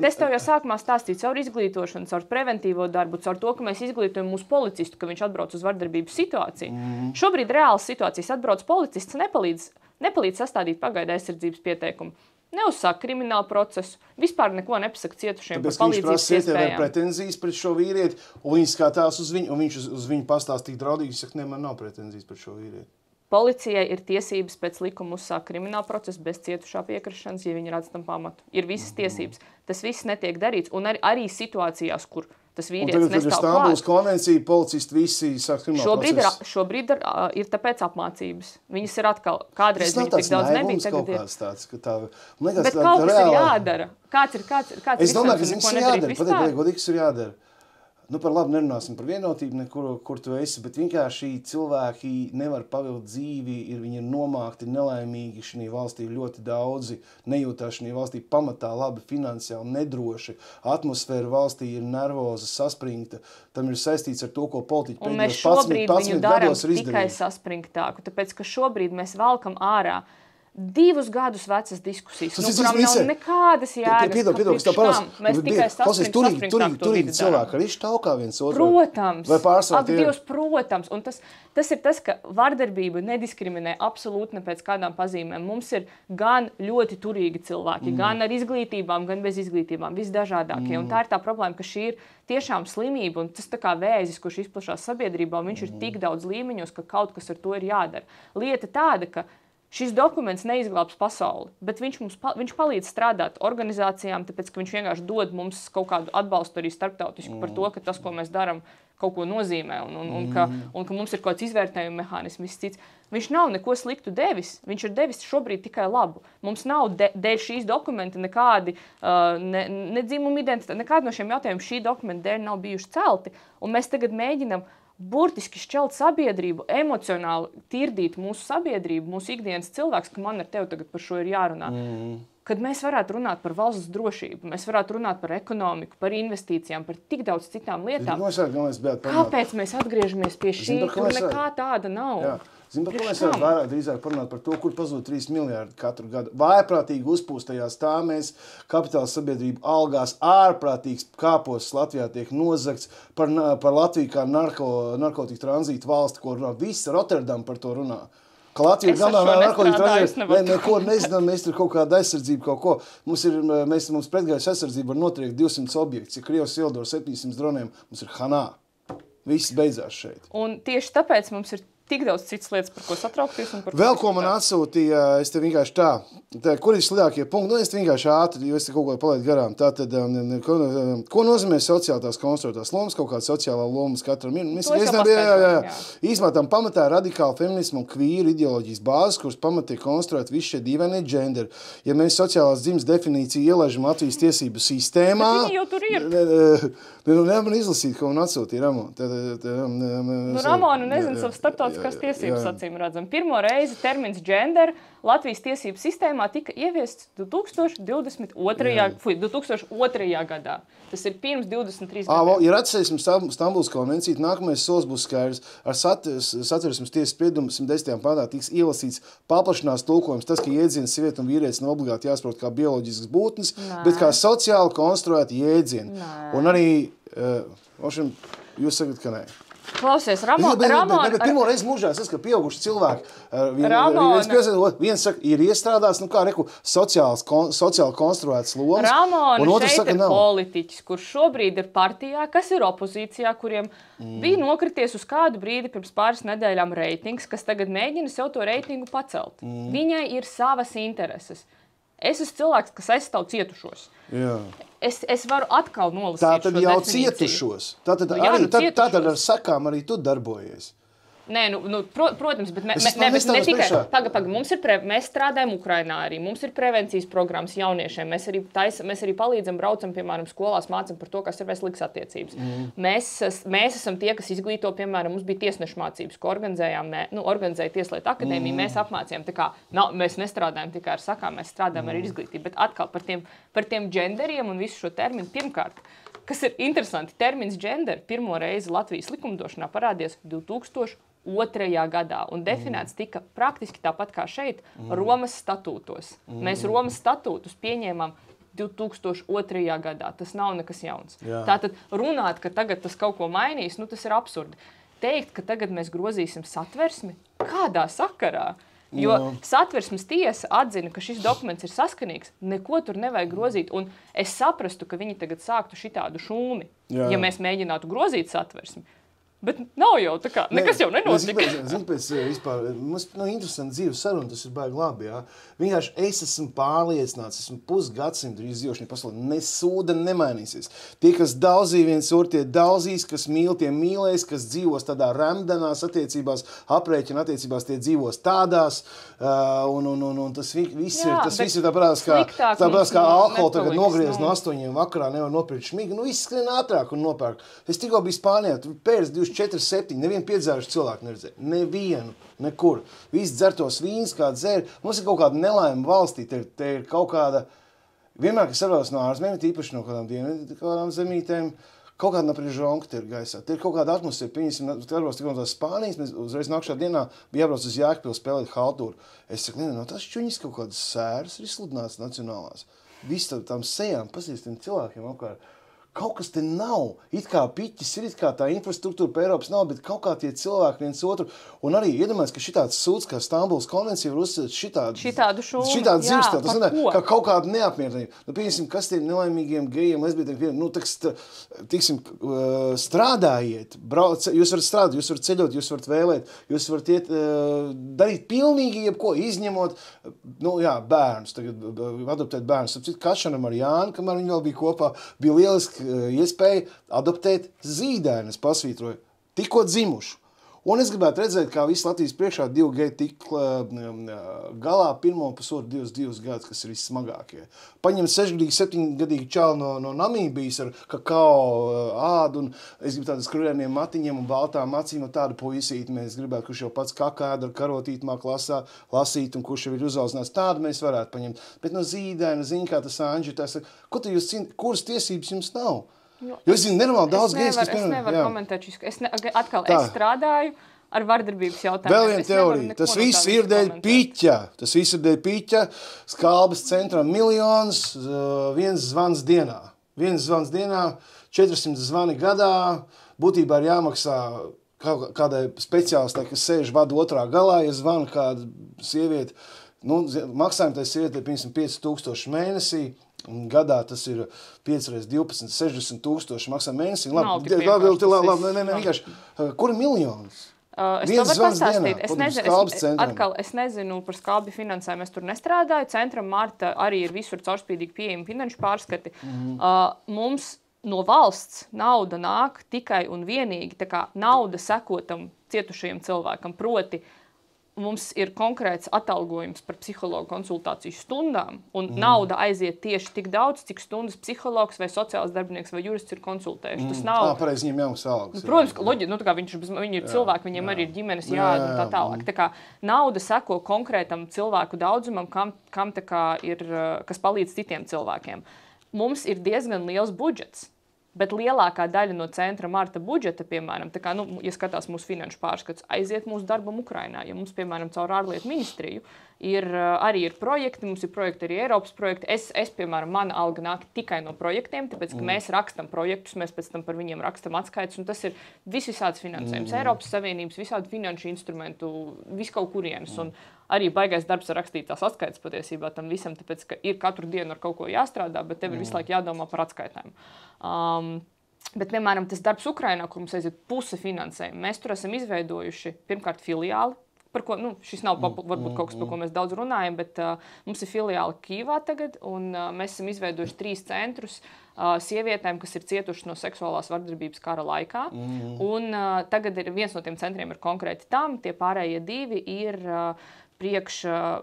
es tev jau sākumā stāstīju caur izglītošanu, caur preventīvo darbu, caur to, ka mēs izglītojam mūsu policistu, ka viņš atbrauc uz vardarbības situāciju. Šobrīd reālas situācijas atbrauc policists, nepalīdz sastādīt pagaidu aizsardzības pieteikumu. Neuzsāk kriminālu procesu, vispār neko nepasaka cietušiem par palīdzības iespējām. Tāpēc, pretenzijas pret šo vīrieti, un viņi skatās uz viņu, un viņš uz viņu pastāstīja draudīgi, saka, ne, man nav pretenzijas pret šo vīrieti. Policijai ir tiesības pēc likuma uzsākt kriminālu procesu bez cietušā piekrišanas, ja viņi redz tam pamatu. Ir visas tiesības. Tas viss netiek darīts, un arī situācijās, kur tas vīrietis nestāv klāt. Un tagad, kad ir Stambuls konvencija, policisti visi sāk kriminālu procesu. Šobrīd ir tāpēc apmācības. Viņas ir atkal, kādreiz viņi tik daudz nebija, tagad ir. Bet kaut kas ir jādara. Kāds ir es domāju, ka viņas ir jādara. Pateikt, godīgi, kas ir jādara. Par labi nerunāsim par vienotību, kur tu esi, bet vienkārši cilvēki nevar pavilkt dzīvi, viņi ir nomākti, nelaimīgi, šī valstī ļoti daudzi nejūtās šī valstī pamatā labi, finansiāli nedroši, atmosfēra valstī ir nervoza, saspringta, tam ir saistīts ar to, ko politiķi pēdējos 11 gados ir izdarījuši. Un mēs šobrīd viņu darām tikai saspringtāku, tāpēc, ka šobrīd mēs valkam ārā 2 gadus vecas diskusijas, kurām nav nekādas jēgas. Piedod, mēs tikai saspringtāk to vidi cilvēki arī štaukā viens otru. Protams. Vai pārsvarā tie? Protams. Un tas ir tas, ka vardarbība nediskriminē absolūti ne pēc kādām pazīmēm. Mums ir gan ļoti turīgi cilvēki, gan ar izglītībām, gan bez izglītībām, visdažādākie. Un tā ir tā problēma, ka šī ir tiešām slimība, un tas tā kā vēzis, kurš izplašās sabiedrībā, un viņš ir tik daudz līmeņos, ka kaut kas ar to ir jādara. Lieta tāda, ka šis dokuments neizglābs pasauli, bet viņš palīdz strādāt organizācijām, tāpēc, ka viņš vienkārši dod mums kaut kādu atbalstu arī starptautisku par to, ka tas, ko mēs darām, kaut ko nozīmē, un ka mums ir kaut kāds izvērtējuma mehānisms cits. Viņš nav neko sliktu devis, viņš ir devis šobrīd tikai labu. Mums nav dēļ šīs dokumenta nekādi ne dzimuma identitāte, nekādi no šiem jautājumiem šī dokumenta dēļ nav bijuši celti, un mēs tagad mēģinam burtiski šķelt sabiedrību, emocionāli tirdīt mūsu sabiedrību, mūsu ikdienas cilvēks, ka man ar tevi tagad par šo ir jārunā. Kad mēs varētu runāt par valsts drošību, mēs varētu runāt par ekonomiku, par investīcijām, par tik daudz citām lietām. Kāpēc mēs atgriežamies pie šī, kur nekā tāda nav? Jā. Zinu, par ko mēs varam vairāk drīzāk parunāt par to, kur pazūd 3 miljārdi katru gadu. Vājprātīgi uzpūstajās tāmēs, kapitāla sabiedrība algās, ārprātīgs kāpos Latvijā tiek nozagts par Latviju kā narkotiku tranzītu valsti, ko runā. Viss Rotterdam par to runā. Ka Latvija ir galvenā narkotiku tranzītu, neko nezinām, mēs tur kaut kāda aizsardzība, kaut ko. Mums pretgājas aizsardzība var notriekt 200 objekts, ja Krievs ielido 700 droniem, mums ir hanā. Viss beidzās šeit. Un tieši tāpēc mums ir tik daudz citas lietas, par ko satraukties. Vēl ko man atsūtīja, es te vienkārši tā kur ir sliedākie punkti? Es te vienkārši ātri, jo es te kaut ko palaidu garām. Tātad, ko nozīmē sociāli tās konstruētās lomas, kaut kāda sociālā lomas katram ir? Īsmā tam pamatā radikāla feminismu un kvīru ideoloģijas bāzes, kuras pamatī konstruēt visi šie dīvainie genderi. Ja mēs sociālās dzimes definīciju ielaižam Latvijas tiesību sistēmā... Bet viņi jau tur ir. Nevar izlasīt, ko man atsūtīja Ramona. Ramona nezinu savu starptautiskās tiesības acīm redzam. Pirmo reizi termins gender Latvijas tiesību sistēmā tika ieviests 2002. gadā. Tas ir pirms 23 gadiem. Ja atcerēsim Stambulas konvenciju, nākamais solis būs skaidrs. Ar Satversmes tiesas spriedumu 110. pantā tiks ielasīts paplašinās tulkojums tas, ka jēdziens sieviete un vīrietis nav obligāti jāsaprot kā bioloģiskas būtnes, bet kā sociāli konstruēti jēdzieni. Un arī, jūs sakat, ka nē. Klausies, Ramona... Bet pirmo reizi mūžā es ka pieauguši cilvēki. Viens saka, ir iestrādāts, sociāli konstruētas lomas. Ramona šeit ir politiķis, kurš šobrīd ir partijā, kas ir opozīcijā, kuriem bija nokrities uz kādu brīdi pirms pāris nedēļām reitings, kas tagad mēģina sev to reitingu pacelt. Viņai ir savas intereses. Es esmu cilvēks, kas aizstāv cietušos. Jā. Es varu atkal nolasīt šo definīciju. Tātad jau cietušos. Tātad ar sakām arī tu darbojies. Nē, protams, bet ne tikai. Pagaid, mēs strādājam Ukrainā arī. Mums ir prevencijas programmas jauniešiem. Mēs arī palīdzam, braucam, piemēram, skolās, mācam par to, kas ir veselīgas attiecības. Mēs esam tie, kas izglīto, piemēram, mums bija tiesnešu mācības, ko organizēja Tieslietu akadēmija. Mēs apmācījām, mēs nestrādājam tikai ar sakām, mēs strādājam ar izglītību. Bet atkal par tiem genderiem un visu šo terminu pirmkārt. Kas ir interesanti, termins gender pirmo reizi Latvijas likumdošanā parādījās 2002. gadā un definēts tika praktiski tāpat kā šeit Romas statūtos. Mēs Romas statūtus pieņēmām 2002. gadā. Tas nav nekas jauns. Jā. Tātad runāt, ka tagad tas kaut ko mainīs, tas ir absurdi. Teikt, ka tagad mēs grozīsim satversmi, kādā sakarā? Jo Satversmes tiesa atzina, ka šis dokuments ir saskanīgs, neko tur nevajag grozīt. Un es saprastu, ka viņi tagad sāktu šitādu šūmi, ja mēs mēģinātu grozīt satversmi. Bet nav jau tā kā, nekas jau nenotika. Zinu, pēc vispār, mums interesanti dzīves saruna, tas ir baigi labi, jā. Vienkārši es esmu pārliecināts, esmu pusgadsimtu izdzīvošana pasaulē, nesūda nemainīsies. Tie, kas daudzīja viens otru, tie daudzīs, kas mīl, tie mīlēs, kas dzīvos tādā remdenās attiecībās, aprēķina attiecībās, tie dzīvos tādās, un tas viss ir tāpēc, kā alkoholu tagad nogriez no 8 vakarā, nevar nopirkt šmīgi, viss skrien ātrāk un nopērk. Es tikko biju Spānijā, pēc 4-7, nevienu piedzēruši cilvēku neredzēju. Nevienu, nekur. Visi dzertos vīns, kā dzēri. Mums ir kaut kāda nelaima valstī. Te ir kaut kāda, vienmēr, kas sarvās no ārzemēm, īpaši no kādām zemītēm, kaut kāda naprižonka ir gaisā. Tie ir kaut kāda atmosfēra. Pieņemsim, atbrauc tik no tās Spānijas, mēs uzreiz nākšā dienā bija jābrauc uz Jēkabili spēlēt haltūru. Es saku, no tās čuņas kaut kādas sēras ir izsludināts nacionālās. Visi tām sejām, pasies tiem cilvēkiem apkārt. Kaut kas te nav. It kā piķis ir, it kā tā infrastruktūra pa Eiropas nav, bet kaut kā tie cilvēki viens otru. Un arī iedomājies, ka šitāds sūds, kā Stambulas konvencija, var uzsvērt šitādu šūnu. Šitādu dzimstā. Tas nenāk, kā kaut kādu neapmierinājumu. Nu, pieņemsim, kas tiem nelaimīgiem gejiem, lesbietiem, nu, tiksim, strādājiet, jūs varat strādāt, jūs varat ceļot, jūs varat vēlēt, jūs varat iet, darīt pilnīgi jebko, izņemot, nu, jā, bērnus, tagad adoptēt bērnus. Kašanam ar Jānu, kamēr viņi vēl bija kopā, bija lieliski iespēja adoptēt zīdainas, pasvītroju, tikko dzimušu. Un es gribētu redzēt, kā visi Latvijas priekšā 2 geji tik galā 1,5–2 gadus, kas ir vissmagākie. Paņem 6-gadīgu, 7-gadīgu čalu no Namībijas ar kakao ādu, un es gribu tādas krūrēniem matiņiem un baltām acīm, no tādu puisīti mēs gribētu, kurš jau pats kakādu ar karotīti māk lasīt, un kurš jau ir uzaudzināts. Tādu mēs varētu paņemt. Bet no zīdaina, zin, kā tas Anģi, ko tu jūs cīnāt, kuras tiesības jums nav? Jo es zinu, nenormāli daudz gejs, kas piemēram... Es nevaru komentēt šis, es strādāju ar vardarbības jautājumiem. Vēl viena teorija, tas viss ir dēļ piķa. Tas viss ir dēļ piķa. Skalbas centram 1 miljons, viens zvans dienā. 400 zvani gadā. Būtībā ir jāmaksā kādai speciālistai, kas sēž vadu otrā galā, ja zvana kāda sieviete. Nu, maksājumi tai sievietei, piemēram, 5,000 mēnesī. Un gadā tas ir 5x12, 60,000 maksā mēnesī. Labi, vienkārši. Kur ir miljons? Es to varu pastāstīt. Es nezinu par skalbi finansējumu, es tur nestrādāju. Centram Marta arī ir visur caurspīdīgi pieejami finanšu pārskati. Mums no valsts nauda nāk tikai un vienīgi, tā kā nauda sekotam cietušajiem cilvēkam, proti mums ir konkrēts atalgojums par psihologu konsultāciju stundām, un nauda aiziet tieši tik daudz, cik stundas psihologs vai sociāls darbinieks vai jurists ir konsultējuši. Tas nav... Pareizi, viņiem jāmaksā algas. Protams, ka loģiski, viņi ir cilvēki, viņiem arī ir ģimenes jāēd un tā tālāk. Tā kā nauda seko konkrētam cilvēku daudzumam, kam tā kā ir, kas palīdz citiem cilvēkiem. Mums ir diezgan liels budžets. Bet lielākā daļa no Centra Marta budžeta, piemēram, tā kā, ja skatās mūsu finanšu pārskats, aiziet mūsu darbam Ukrainā. Ja mums, piemēram, caur ārlietu ministriju arī ir projekti, mums ir projekti arī Eiropas projekti. Es piemēram, mana alga nāk tikai no projektiem, tāpēc, ka mēs rakstam projektus, mēs pēc tam par viņiem rakstam atskaites, un tas ir visāds finansējums. Eiropas Savienības, visādi finanšu instrumentu, viskaut kurienes, un arī baigais darbs ar rakstīt tās atskaites patiesībā tam visam, tāpēc, ka ir katru dienu ar kaut ko jāstrādā, bet tev ir visu laiku jādomā par atskaitēm. Bet, piemēram, tas darbs Ukrainā, kur mums aiziet puse finansējuma, mēs tur esam izveidojuši pirmkārt filiāli, par ko, šis nav varbūt kaut kas, par ko mēs daudz runājam, bet mums ir filiāli Kīvā tagad, un mēs esam izveidojuši 3 centrus sievietēm, kas ir cietušas no seksuālās vardarbības kara laikā. Un tagad viens no tiem centriem ir konkrēti tam, tie pārējie 2 ir priekš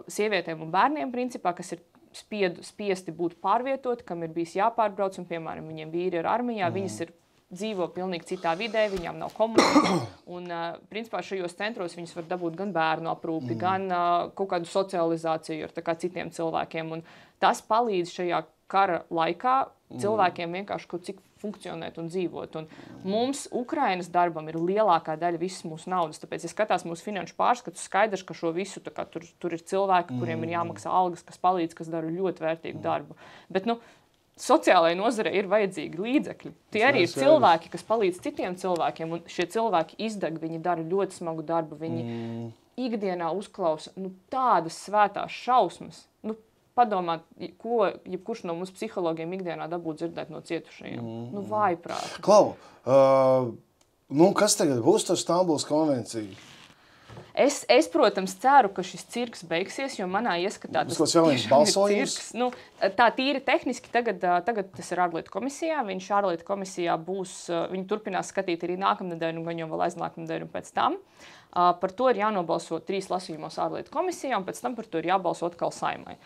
sievietēm un bērniem principā, kas ir spiesti būt pārvietoti, kam ir bijis jāpārbrauc, un, piemēram, viņiem vīri ir armijā, viņas ir dzīvo pilnīgi citā vidē, viņām nav komunikācijas. Un, principā, šajos centros viņas var dabūt gan bērnu aprūpi, gan kaut kādu socializāciju ar citiem cilvēkiem. Un tas palīdz šajā kara laikā cilvēkiem vienkārši kaut cik funkcionēt un dzīvot. Un mums Ukrainas darbam ir lielākā daļa visas mūsu naudas. Tāpēc, ja skatās mūsu finanšu pārskatu, skaidrs, ka šo visu tur ir cilvēki, kuriem ir jāmaksā algas, kas palīdz, kas dara ļoti vērtīgu darbu. Bet, sociālajai nozarei ir vajadzīgi līdzekļi. Tie arī ir cilvēki, kas palīdz citiem cilvēkiem, un šie cilvēki izdeg, viņi dara ļoti smagu darbu, viņi ikdienā uzklausa tādas svētās šausmas. Padomāt, ko jebkurš no mūsu psihologiem ikdienā dabūtu dzirdēt no cietušajiem. Vājprāti. Klau, kas tagad būs ar Stambulas konvenciju? Es, protams, ceru, ka šis cirks beigsies, jo manā ieskatā tas tiešām ir cirks. Tā tīri tehniski tagad tas ir ārlietu komisijā. Viņš ārlietu komisijā būs, viņi turpinās skatīt arī nākamnedēļ un gan jau vēl aiznākamnedēļ un pēc tam. Par to ir jānobalso 3 lasījumos ārlietu komisijā un pēc tam par to ir jābalso atkal Saeimai.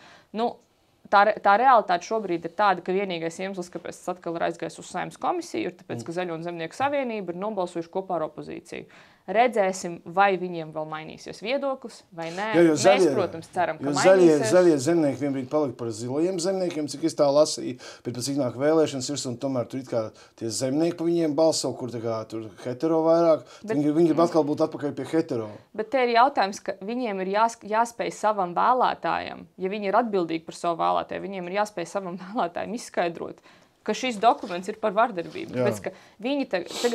Tā realitāte šobrīd ir tāda, ka vienīgais iemesls, kāpēc tas atkal ir aizgājis uz Saeimas komisiju, ir tāpēc, ka Zaļo un Zemnieku savienība ir nobalsojuši kopā ar opozīciju. Redzēsim, vai viņiem vēl mainīsies viedoklis, vai nē. Mēs, protams, ceram, ka mainīsies. Zaļie zemnieki vienbrīd palika par zilajiem zemniekiem, cik es tā lasīju, bet pēc iznāk vēlēšanas ir, un tomēr tur it kā tie zemnieki pa viņiem balso, kur tā kā tur hetero vairāk. Viņi grib atkal būt atpakaļ pie hetero. Bet te ir jautājums, ka viņiem ir jāspēj savam vēlētājam, ja viņi ir atbildīgi par savu vēlētāju, viņiem ir jāspēj savam vēlētājam izskaidrot, ka šis dokuments ir par vardarbību. Tāpēc, ka viņi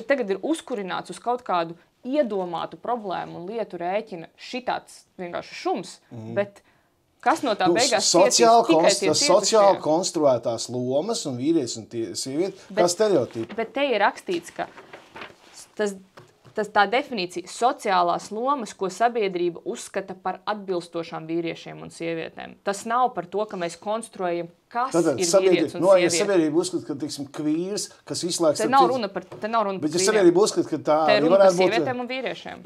tagad ir uzkurināts uz kaut kādu iedomātu problēmu un lietu rēķina šitāds vienkārši šums, bet kas no tā beigās sociāli konstruētās lomas un vīrietis un sievieti, kā stereotipi. Bet te ir rakstīts, ka tā definīcija sociālās lomas, ko sabiedrība uzskata par atbilstošām vīriešiem un sievietēm. Tas nav par to, ka mēs konstruējam, kas ir vīrietis un sieviete. Ja sabiedrība uzskata, ka, teiksim, kvīrs, kas izslēgts... Te nav runa par kvīriem. Bet ja sabiedrība uzskata, ka tā... Te ir runa par sievietēm un vīriešiem.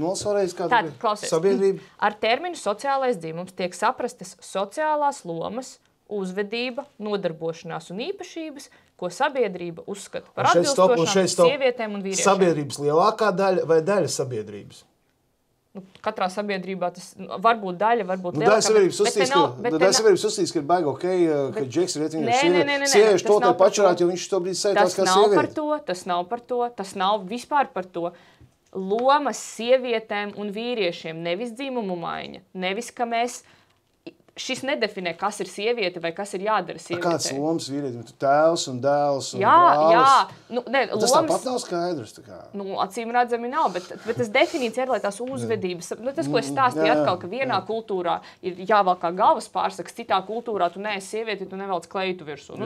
Nolasvēreiz kādu Tātad, klausies, sabiedrību? Ar terminu sociālais dzimums tiek saprastas sociālās lomas, uzvedība, nodarbošanās un īpašības, ko sabiedrība uzskata par atbilstošām sievietēm un vīriešiem. Sabiedrības lielākā daļa vai daļa sabiedrības? Katrā sabiedrībā tas var būt daļa, varbūt lielākā. Daļa sabiedrības uzstīs, ka ir baigi okei, ka Džeks ir ietiņā sieviešu to te pačurāt, jo viņš to brīdī sētās kā sievieti. Tas nav par to, tas nav vispār par to. Lomas sievietēm un vīriešiem, nevis dzimumu maiņa, nevis, ka mēs... Šis nedefinē, kas ir sieviete vai kas ir jādara sievietei. Kāds lomas vīrietim? Tu tēvs un dēls un brālis? Tas tāpat nav skaidrs. Acīm redzami nav, bet tas definīcija ir, lai tās uzvedības... Tas, ko es stāstīju atkal, ka vienā kultūrā ir jāvalkā galvas pārsaks, citā kultūrā tu neesi sievieti, tu nevelc kleitu virsū.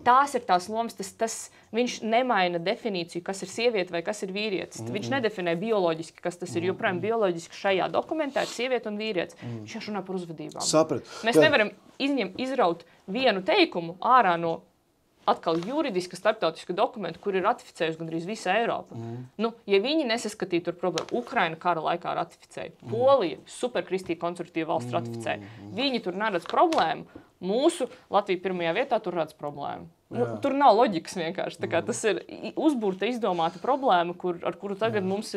Tās ir tās lomas, viņš nemaina definīciju, kas ir sieviete vai kas ir vīrietis. Viņš nedefinē bioloģiski, kas tas ir, joprojām bioloģiski šajā dokumentā ir sieviete un vīrietis. Viņš runā par uzvedībām. Mēs nevaram izraut vienu teikumu ārā no atkal juridiska starptautiska dokumenta, kur ir ratificējusi gandrīz visa Eiropa. Ja viņi nesaskatīja tur problēmu, Ukraina kara laikā ratificēja, Polija, superkristīgi konservatīva valsts ratificēja. Viņi tur neredz problēmu. Mūsu Latvija pirmajā vietā tur redz problēmu. Tur nav loģikas vienkārši. Tas ir uzburta, izdomāta problēma, ar kuru tagad mums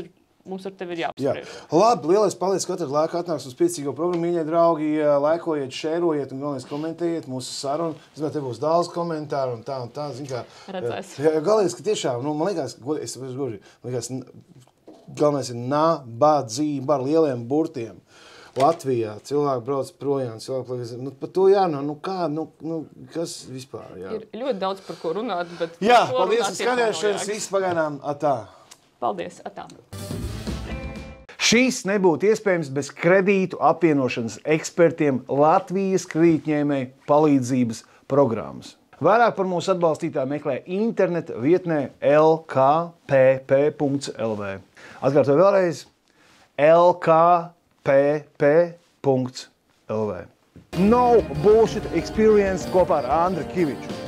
ar tevi ir jāapspriež. Labi, lielais paldies, ka katru laiku atnāks uz piecīgo programmu. Mīļie draugi, laikojiet, šērojiet un galvenais komentējiet mūsu sarunu. Te būs daudz komentāru un tā. Redzēs. Galvenais, ka tiešām, man liekas, galvenais ir nabadzība ar lieliem burtiem. Latvijā cilvēki brauc projām, par to jārunā, kas vispār, jā. Ir ļoti daudz par ko runāt, bet... Jā, paldies, ka skatījāties, viss pagaidām, atā. Paldies, atā. Šīs nebūtu iespējams bez kredītu apvienošanas ekspertiem Latvijas kredītņēmēju palīdzības programmas. Vairāk par mūsu atbalstītāju meklē interneta vietnē lkpp.lv. Atkārtoju vēlreiz lkpp.lv. No bullshit experience kopā ar Andru Kiviču.